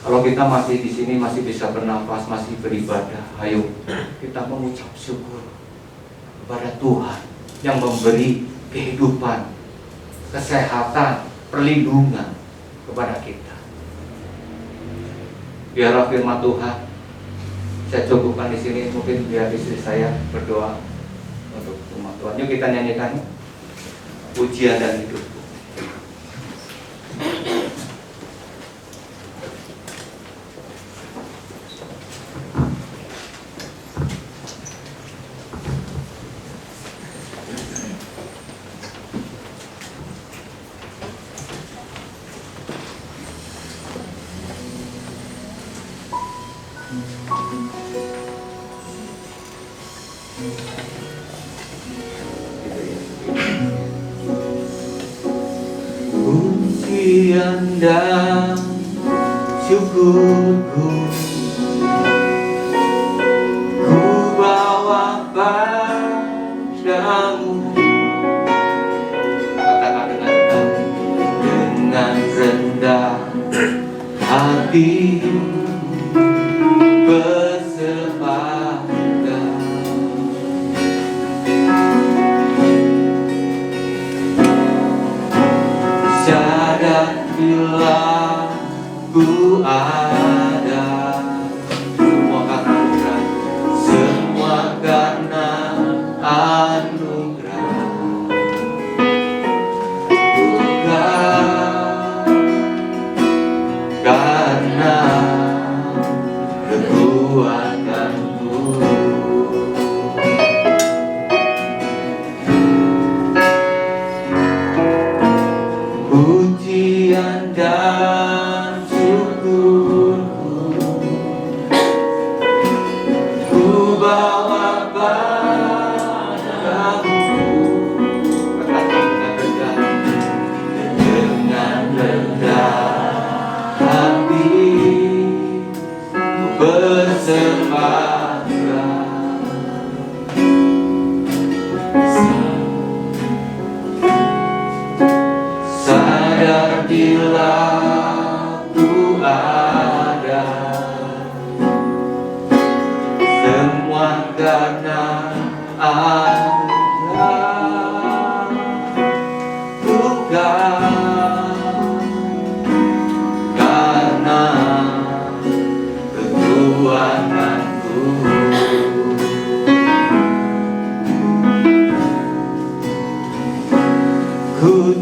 Kalau kita masih di sini, masih bisa bernafas, masih beribadah, ayo kita mengucap syukur kepada Tuhan yang memberi kehidupan, kesehatan, perlindungan kepada kita. Biarlah firman Tuhan, saya cukupkan di sini, mungkin biar istri saya berdoa untuk umat Tuhan. Yuk kita nyanyikan pujian dan hidupku. Pujian dan syukurku ku bawa padamu. Katakan dengan rendah hati bersembah. Bila ku ada semua karena anugerah, bukan karena kekuatanku. Pujian dan syukurku ku bawa padamu. Dengan rendah hati ku bersembah. Bila ku ada semua karena anugerah, bukan karena kekuatanku. Ku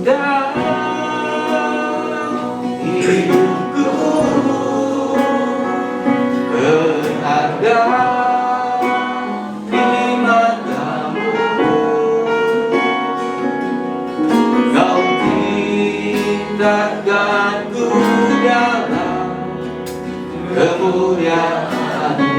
hidupku berharga di matamu. Kau ciptakanku dalam kemuliaan-Mu.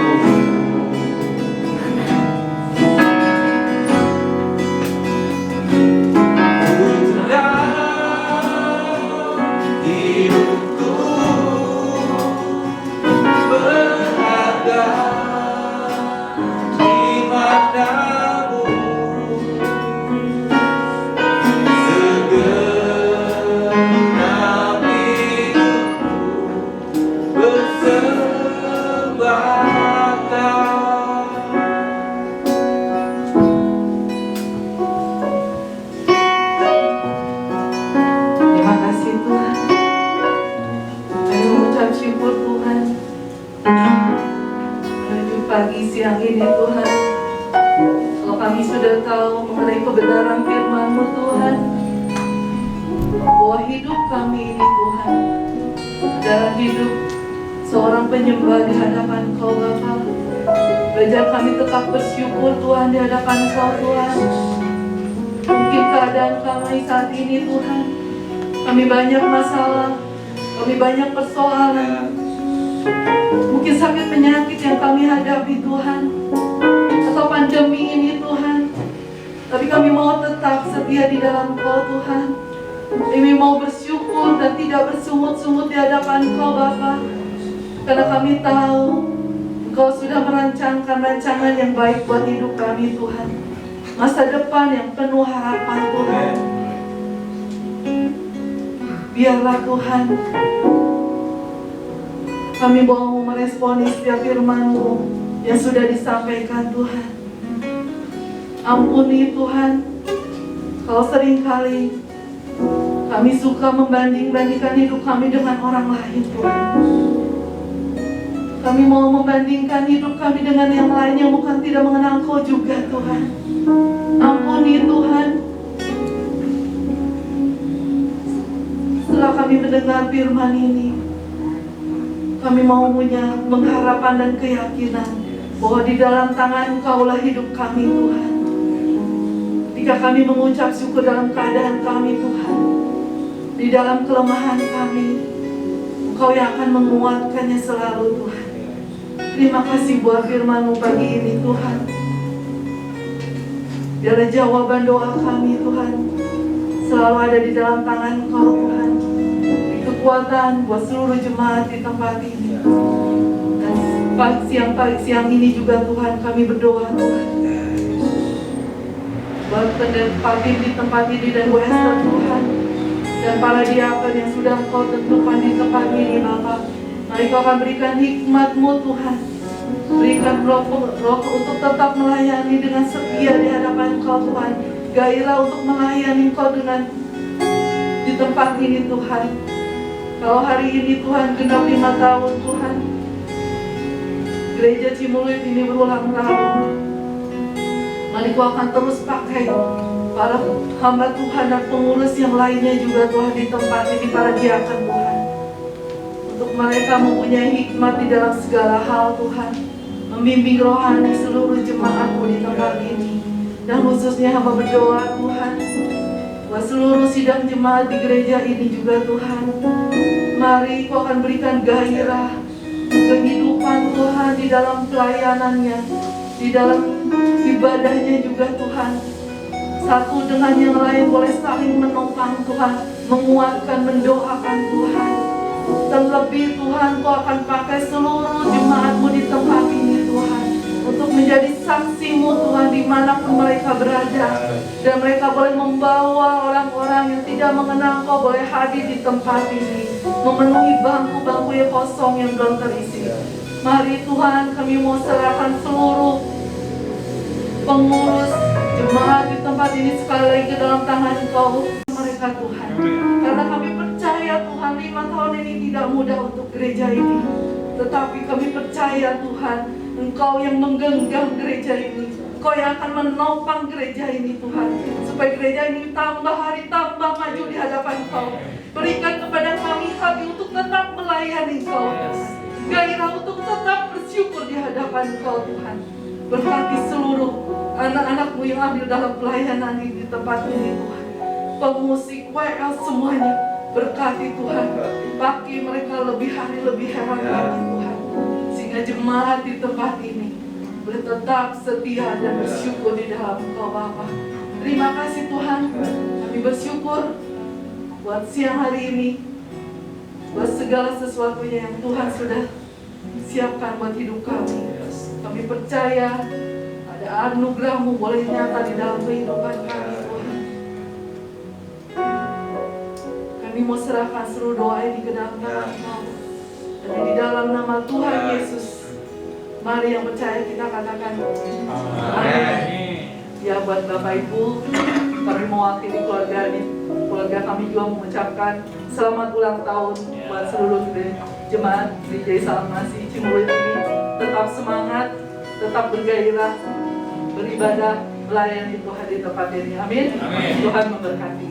Pagi siang ini Tuhan, kalau kami sudah tahu mengenai kebenaran firman-Mu Tuhan, bahwa hidup kami ini Tuhan adalah hidup seorang penyembah di hadapan Kau Bapa. Belajar kami tetap bersyukur Tuhan di hadapan Kau Tuhan. Mungkin keadaan kami saat ini Tuhan, kami banyak masalah, kami banyak persoalan, mungkin sakit penyakit yang kami hadapi Tuhan, atau pandemi ini Tuhan. Tapi kami mau tetap setia di dalam Kau Tuhan. Kami mau bersyukur dan tidak bersungut-sungut di hadapan Kau Bapa, karena kami tahu Engkau sudah merancangkan rancangan yang baik buat hidup kami Tuhan. Masa depan yang penuh harapan Tuhan. Biarlah Tuhan kami mau meresponi setiap firman-Mu yang sudah disampaikan Tuhan. Ampuni Tuhan, kalau seringkali kami suka membanding-bandingkan hidup kami dengan orang lain Tuhan. Kami mau membandingkan hidup kami dengan yang lain yang bukan tidak mengenal Kau juga Tuhan. Ampuni Tuhan. Setelah kami mendengar firman ini, kami mau punya pengharapan dan keyakinan bahwa di dalam tangan Engkau-lah hidup kami Tuhan. Jika kami mengucap syukur dalam keadaan kami Tuhan, di dalam kelemahan kami, Engkau yang akan menguatkannya selalu Tuhan. Terima kasih buat firman-Mu pagi ini Tuhan. Biarlah jawaban doa kami Tuhan selalu ada di dalam tangan Engkau Tuhan. kekuatan buat seluruh jemaat di tempat ini. Dan siang ini juga Tuhan kami berdoa Tuhan buat Patin di tempat ini dan Bu Esther Tuhan, dan para diakon yang sudah Kau tentukan di tempat ini Bapa. Mari Kau akan berikan hikmat-Mu Tuhan, berikan roh untuk tetap melayani dengan setia di hadapan Kau Tuhan, gairah untuk melayani Kau dengan di tempat ini Tuhan. Kalau hari ini Tuhan genap 5 tahun Tuhan, Gereja Cimuluit ini berulang tahun. Mari Kau akan terus pakai para hamba Tuhan dan pengurus yang lainnya juga Tuhan di tempat ini, para diakon Tuhan, untuk mereka mempunyai hikmat di dalam segala hal Tuhan, membimbing rohani seluruh jemaat-Mu di tempat ini. Dan khususnya hamba berdoa Tuhan buat seluruh sidang jemaat di gereja ini juga Tuhan. Mari Kau akan berikan gairah kehidupan Tuhan di dalam pelayanannya, di dalam ibadahnya juga Tuhan. Satu dengan yang lain boleh saling menopang Tuhan, menguatkan, mendoakan Tuhan. Terlebih Tuhan Kau akan pakai seluruh jemaat-Mu di tempat ini Tuhan, untuk menjadi saksi-Mu Tuhan dimanapun mereka berada. Dan mereka boleh membawa orang-orang yang tidak mengenal Kau boleh hadir di tempat ini, memenuhi bangku-bangku yang kosong yang belum terisi. Mari Tuhan kami mau serahkan seluruh pengurus jemaat di tempat ini sekali lagi ke dalam tangan Kau mereka Tuhan. Karena kami percaya Tuhan 5 tahun ini tidak mudah untuk gereja ini, tetapi kami percaya Tuhan Engkau yang menggenggam gereja ini, Engkau yang akan menopang gereja ini Tuhan, supaya gereja ini tambah hari tambah maju di hadapan Kau. Berikan kepada kami hati untuk tetap melayani Kau, gairah untuk tetap bersyukur di hadapan Kau Tuhan. Berkati seluruh anak-anak-Mu yang hadir dalam pelayanan di tempat ini Tuhan, pemusik, WL semuanya, berkati Tuhan, pakai mereka lebih hari lebih hebat lagi Tuhan, sehingga jemaat di tempat ini boleh tetap setia dan bersyukur di dalam Kau Bapa. Terima kasih Tuhan, kami bersyukur buat siang hari ini, buat segala sesuatunya yang Tuhan sudah siapkan buat hidup kami. Kami percaya ada anugerah-Mu boleh nyata di dalam kehidupan kami Tuhan. Kami mau serahkan seluruh doa ini ke dalam tangan Kau, dan di dalam nama Tuhan Yesus, mari yang percaya kita katakan amin. Ya, buat Bapak Ibu, kami mewakili keluarga kami juga mengucapkan selamat ulang tahun buat seluruh jemaat Gereja Salmasi Cimuluit ini. Tetap semangat, tetap bergairah, beribadah, melayani Tuhan di tempat ini. Amin. Tuhan memberkati.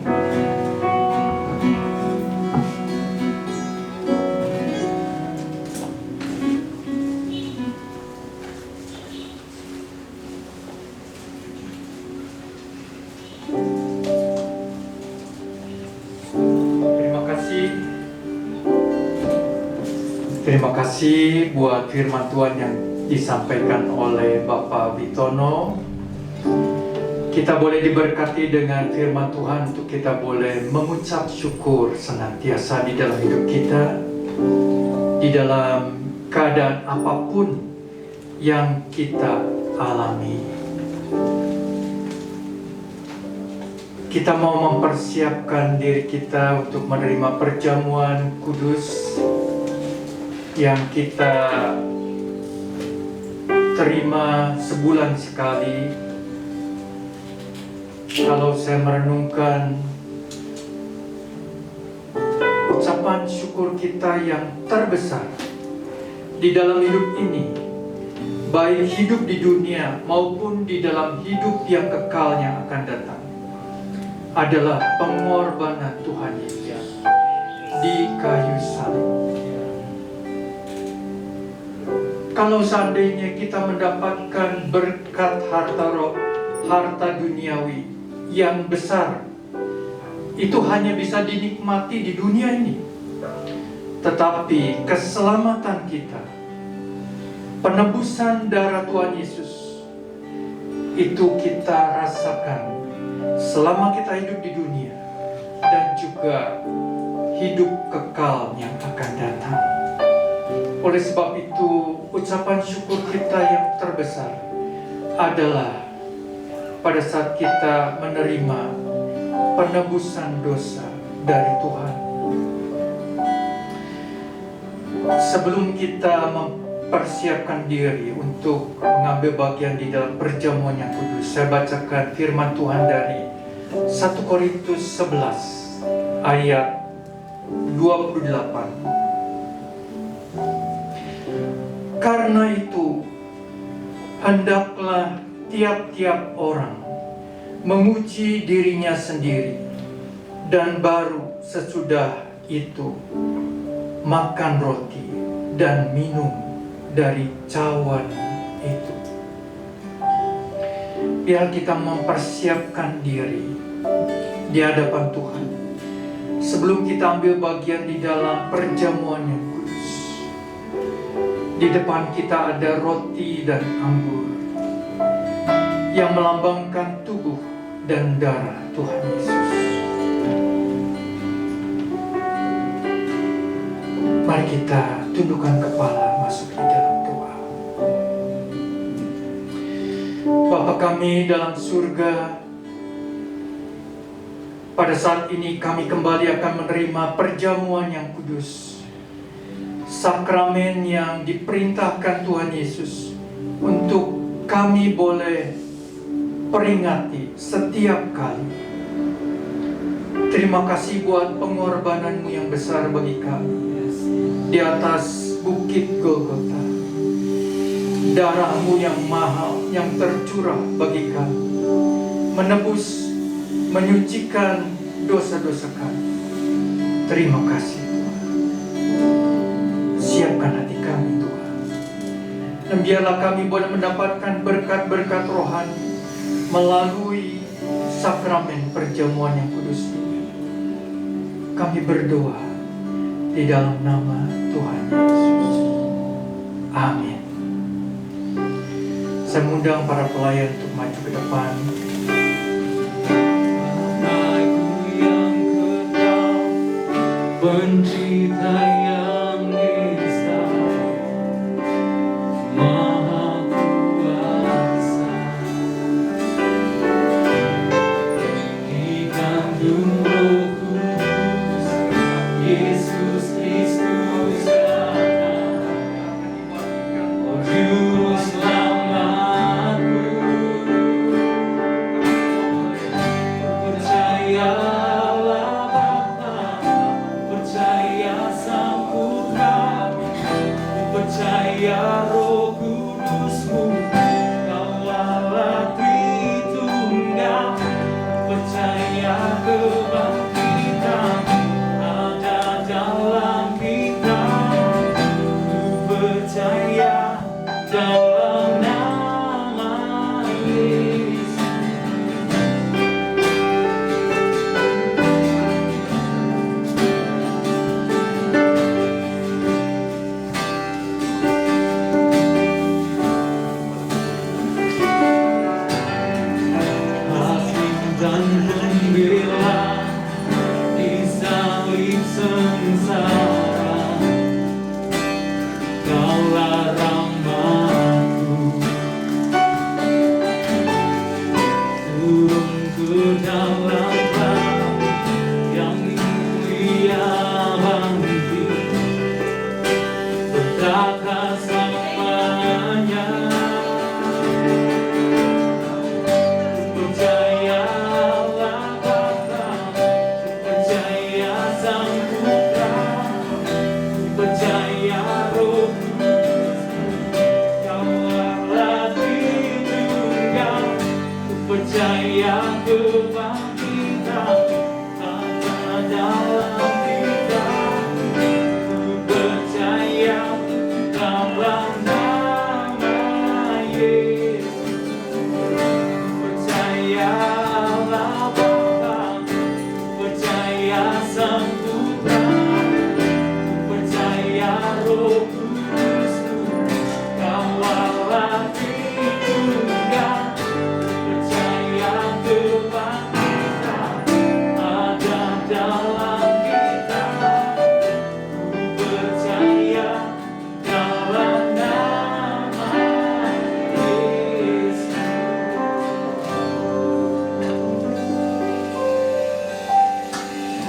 Terima kasih buat firman Tuhan yang disampaikan oleh Bapak Bitono. Kita boleh diberkati dengan firman Tuhan untuk kita boleh mengucap syukur senantiasa di dalam hidup kita, di dalam keadaan apapun yang kita alami. Kita mau mempersiapkan diri kita untuk menerima perjamuan kudus yang kita terima sebulan sekali. Kalau saya merenungkan ucapan syukur kita yang terbesar di dalam hidup ini, baik hidup di dunia maupun di dalam hidup yang kekal yang akan datang, adalah pengorbanan Tuhan Yesus di kayu salib. Kalau seandainya kita mendapatkan berkat harta duniawi yang besar, itu hanya bisa dinikmati di dunia ini. Tetapi keselamatan kita, penebusan darah Tuhan Yesus, itu kita rasakan selama kita hidup di dunia, dan juga hidup kekal yang akan datang. Oleh sebab itu, ucapan syukur kita yang terbesar adalah pada saat kita menerima penebusan dosa dari Tuhan. Sebelum kita mempersiapkan diri untuk mengambil bagian di dalam perjamuan yang kudus, saya bacakan firman Tuhan dari 1 Korintus 11 ayat 28. Karena itu, hendaklah tiap-tiap orang memuji dirinya sendiri, dan baru sesudah itu makan roti dan minum dari cawan itu. Biar kita mempersiapkan diri di hadapan Tuhan sebelum kita ambil bagian di dalam perjamuan yang kudus. Di depan kita ada roti dan anggur yang melambangkan tubuh dan darah Tuhan Yesus. Mari kita tundukkan kepala, masuk di dalam doa. Bapa kami dalam surga, pada saat ini kami kembali akan menerima perjamuan yang kudus, sakramen yang diperintahkan Tuhan Yesus untuk kami boleh peringati setiap kali. Terima kasih buat pengorbananmu yang besar bagi kami di atas bukit Golgota. Darahmu yang mahal yang tercurah bagi kami, menebus, menyucikan dosa-dosa kami. Terima kasih Tuhan. Siapkan hati kami Tuhan, dan biarlah kami boleh mendapatkan berkat-berkat rohani melalui sakramen perjamuan yang kudus ini. Kami berdoa di dalam nama Tuhan Yesus. Amin. Saya mengundang para pelayan untuk maju ke depan. Pencipta yang esa, Maha Kuasa, dikandung Roh Kudus, Yesus Kristus datang, Juru Selamatku. Percayalah Bapa, percaya Sang Putra, percaya Roh Kudus-Mu, Kau Allah Tritunggal, percaya kebangkitan ada dalam kita, ku percaya dalam nama Yesus. Asing dan membela di salib sengsara, Kaulah rahmat-Mu, turun ke dalam laut yang mulia bangkit, bertakhta selamanya. Percayalah Bapa, percaya Sang Putra, percaya Roh Kudus, Kau Allah Tritunggal, percaya kebangkitan ada dalam kita, ku percaya dalam nama Yesus. Percayalah Bapa, percaya Sang Putra, percaya Roh Kudus-Mu, Kau Allah Tritunggal, percaya kebangkitan ada dalam kita,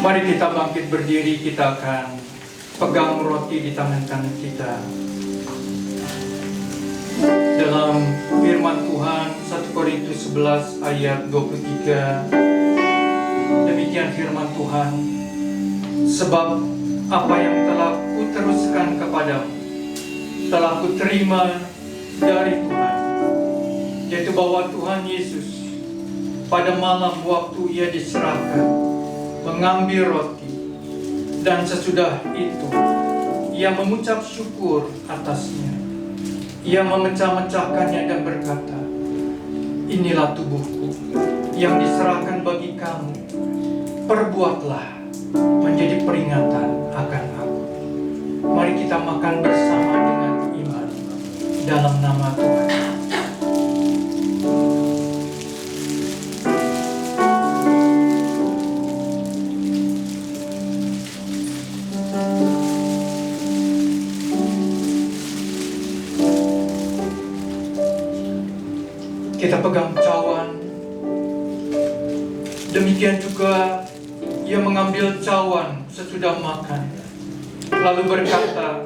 Mari kita bangkit berdiri, kita akan pegang roti di tangan kanan kita. Dalam firman Tuhan 1 Korintus 11 ayat 23, demikian firman Tuhan, sebab apa yang telah kuteruskan kepadamu telah kuterima dari Tuhan, yaitu bahwa Tuhan Yesus pada malam waktu ia diserahkan mengambil roti, dan sesudah itu ia mengucap syukur atasnya. Ia memecah-mecahkannya dan berkata, inilah tubuhku yang diserahkan bagi kamu. Perbuatlah menjadi peringatan akan aku. Mari kita makan bersama dengan iman dalam nama Tuhan. Kita pegang cawan. Demikian juga ia mengambil cawan sesudah makan, lalu berkata,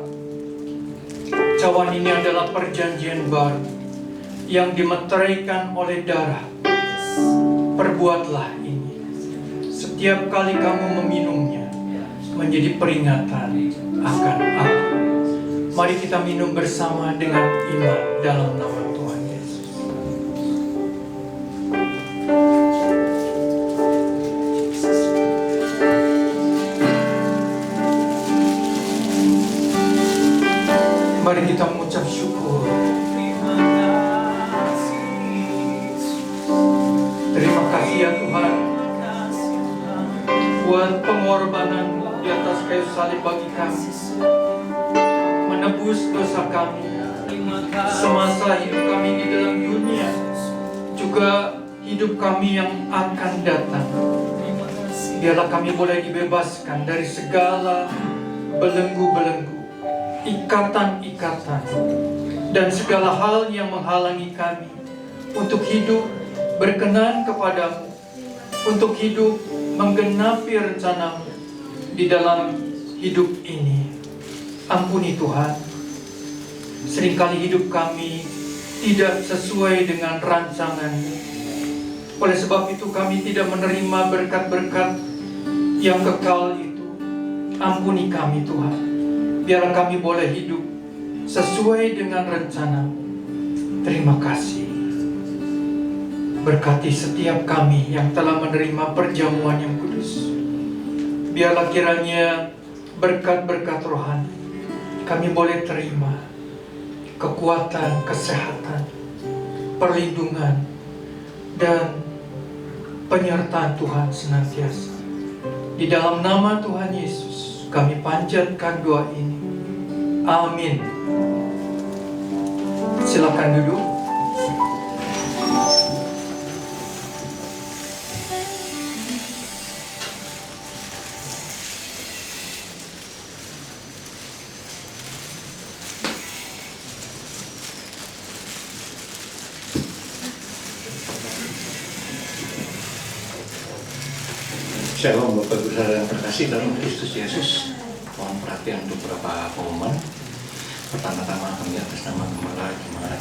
cawan ini adalah perjanjian baru yang dimeteraikan oleh darah. Perbuatlah ini setiap kali kamu meminumnya menjadi peringatan akan aku. Mari kita minum bersama dengan iman dalam nama Tuhan Yesus. Mari kita mengucap syukur. Terima kasih ya Tuhan buat pengorbanan di atas kayu salib bagi kami, menebus dosa kami semasa hidup kami di dalam dunia, juga hidup kami yang akan datang. Biarlah kami boleh dibebaskan dari segala belenggu-belenggu, ikatan-ikatan, dan segala hal yang menghalangi kami untuk hidup berkenan kepadamu, untuk hidup menggenapi rencanamu di dalam hidup ini. Ampuni Tuhan, seringkali hidup kami tidak sesuai dengan rancangan-Mu. Oleh sebab itu kami tidak menerima berkat-berkat yang kekal itu. Ampuni kami Tuhan, biarlah kami boleh hidup sesuai dengan rencana-Mu. Terima kasih. Berkati setiap kami yang telah menerima perjamuan yang kudus. Biarlah kiranya berkat-berkat rohani kami boleh terima, kekuatan, kesehatan, perlindungan, dan penyertaan Tuhan senantiasa. Di dalam nama Tuhan Yesus kami panjatkan doa ini. Amin. Silakan duduk. Shalom Bapak Ibu Saudara yang terkasih dalam Kristus Yesus. Mohon perhatian untuk beberapa pengumuman. Pertama-tama kami atas nama Gembala Jemaat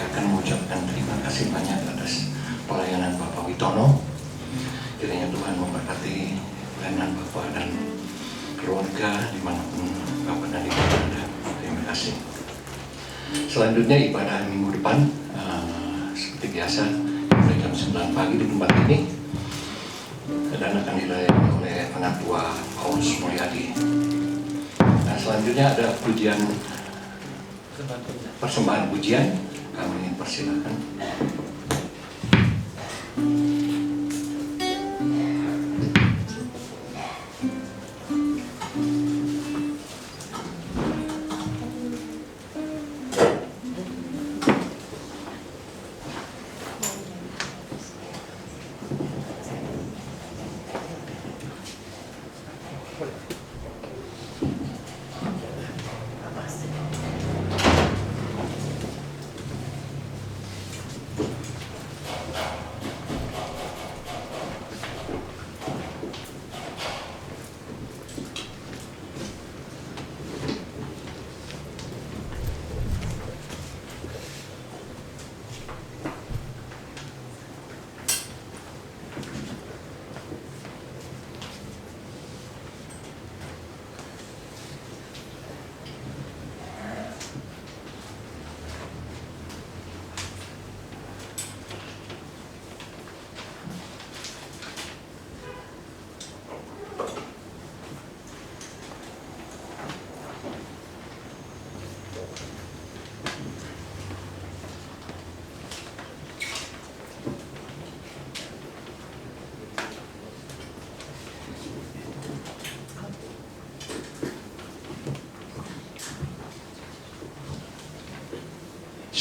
akan mengucapkan terima kasih banyak atas pelayanan Bapak Witono. Kiranya Tuhan memberkati pelayanan Bapak dan keluarga dimanapun Bapak dan Ibu berada. Terima kasih. Selanjutnya ibadah minggu depan seperti biasa mulai jam 9 pagi di tempat ini, dan akan dilayani oleh Penatua Paulus Mulyadi. Nah, selanjutnya ada pujian, persembahan pujian. Kami persilakan.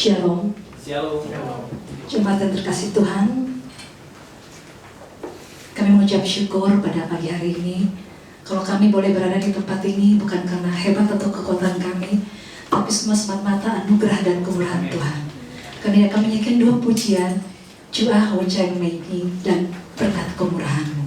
Shalom, Shalom. jemaat yang terkasih Tuhan. Kami mengucap syukur pada pagi hari ini. Kalau kami boleh berada di tempat ini bukan karena hebat atau kekuatan kami, tapi semua semata-mata anugerah dan kemurahan Tuhan. Kami akan menyanyikan 2 pujian, Chúa hỗ trợ mình dan berkat kemurahan-Mu.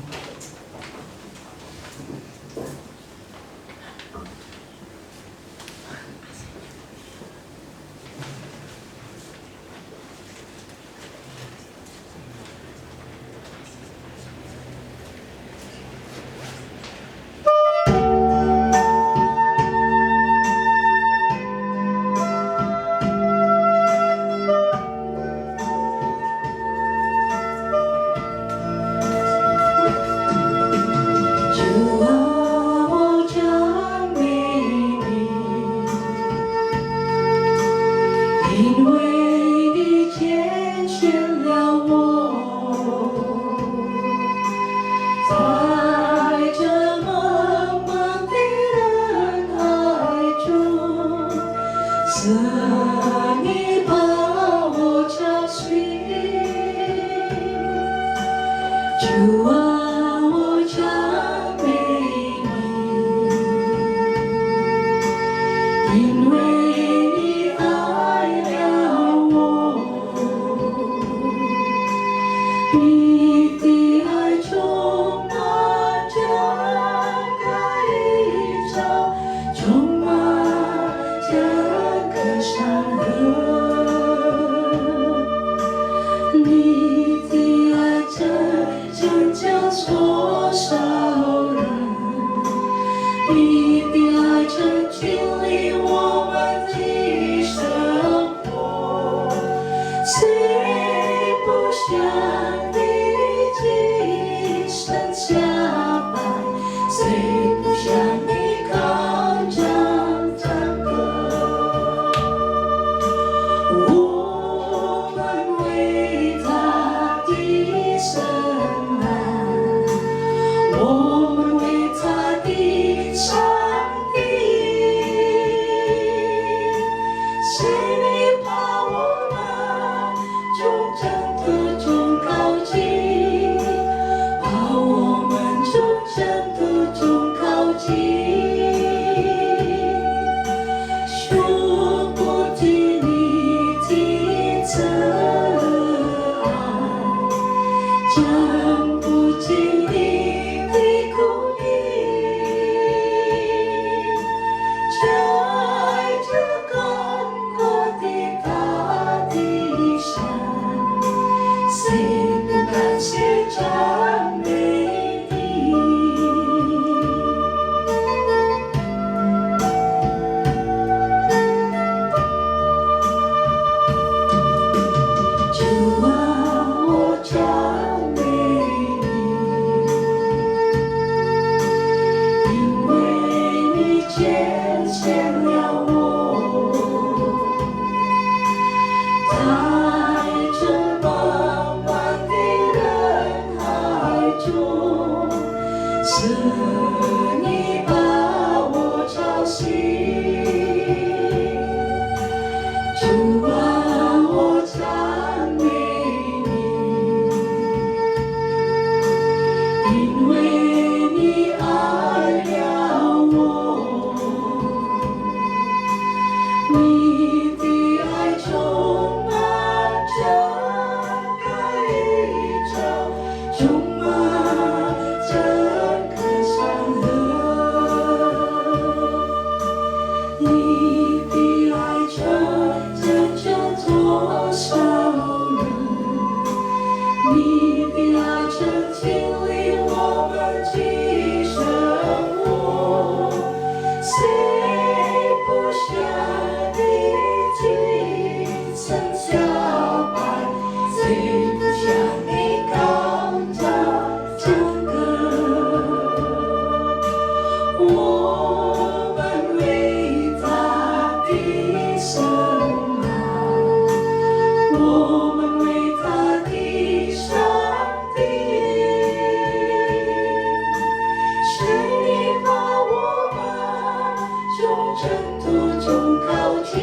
从尘土中靠近，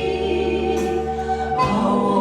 把我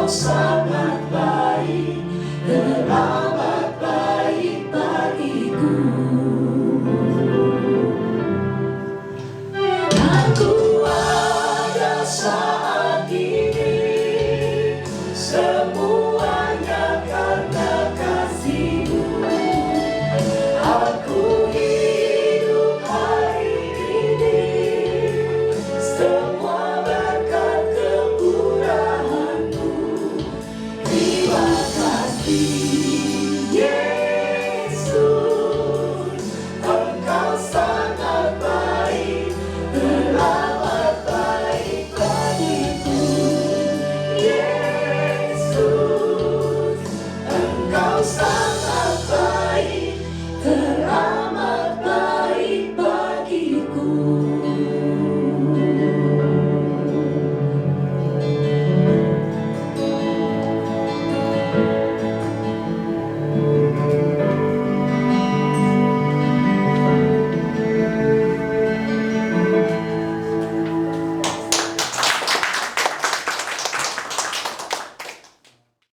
sangat baik, terang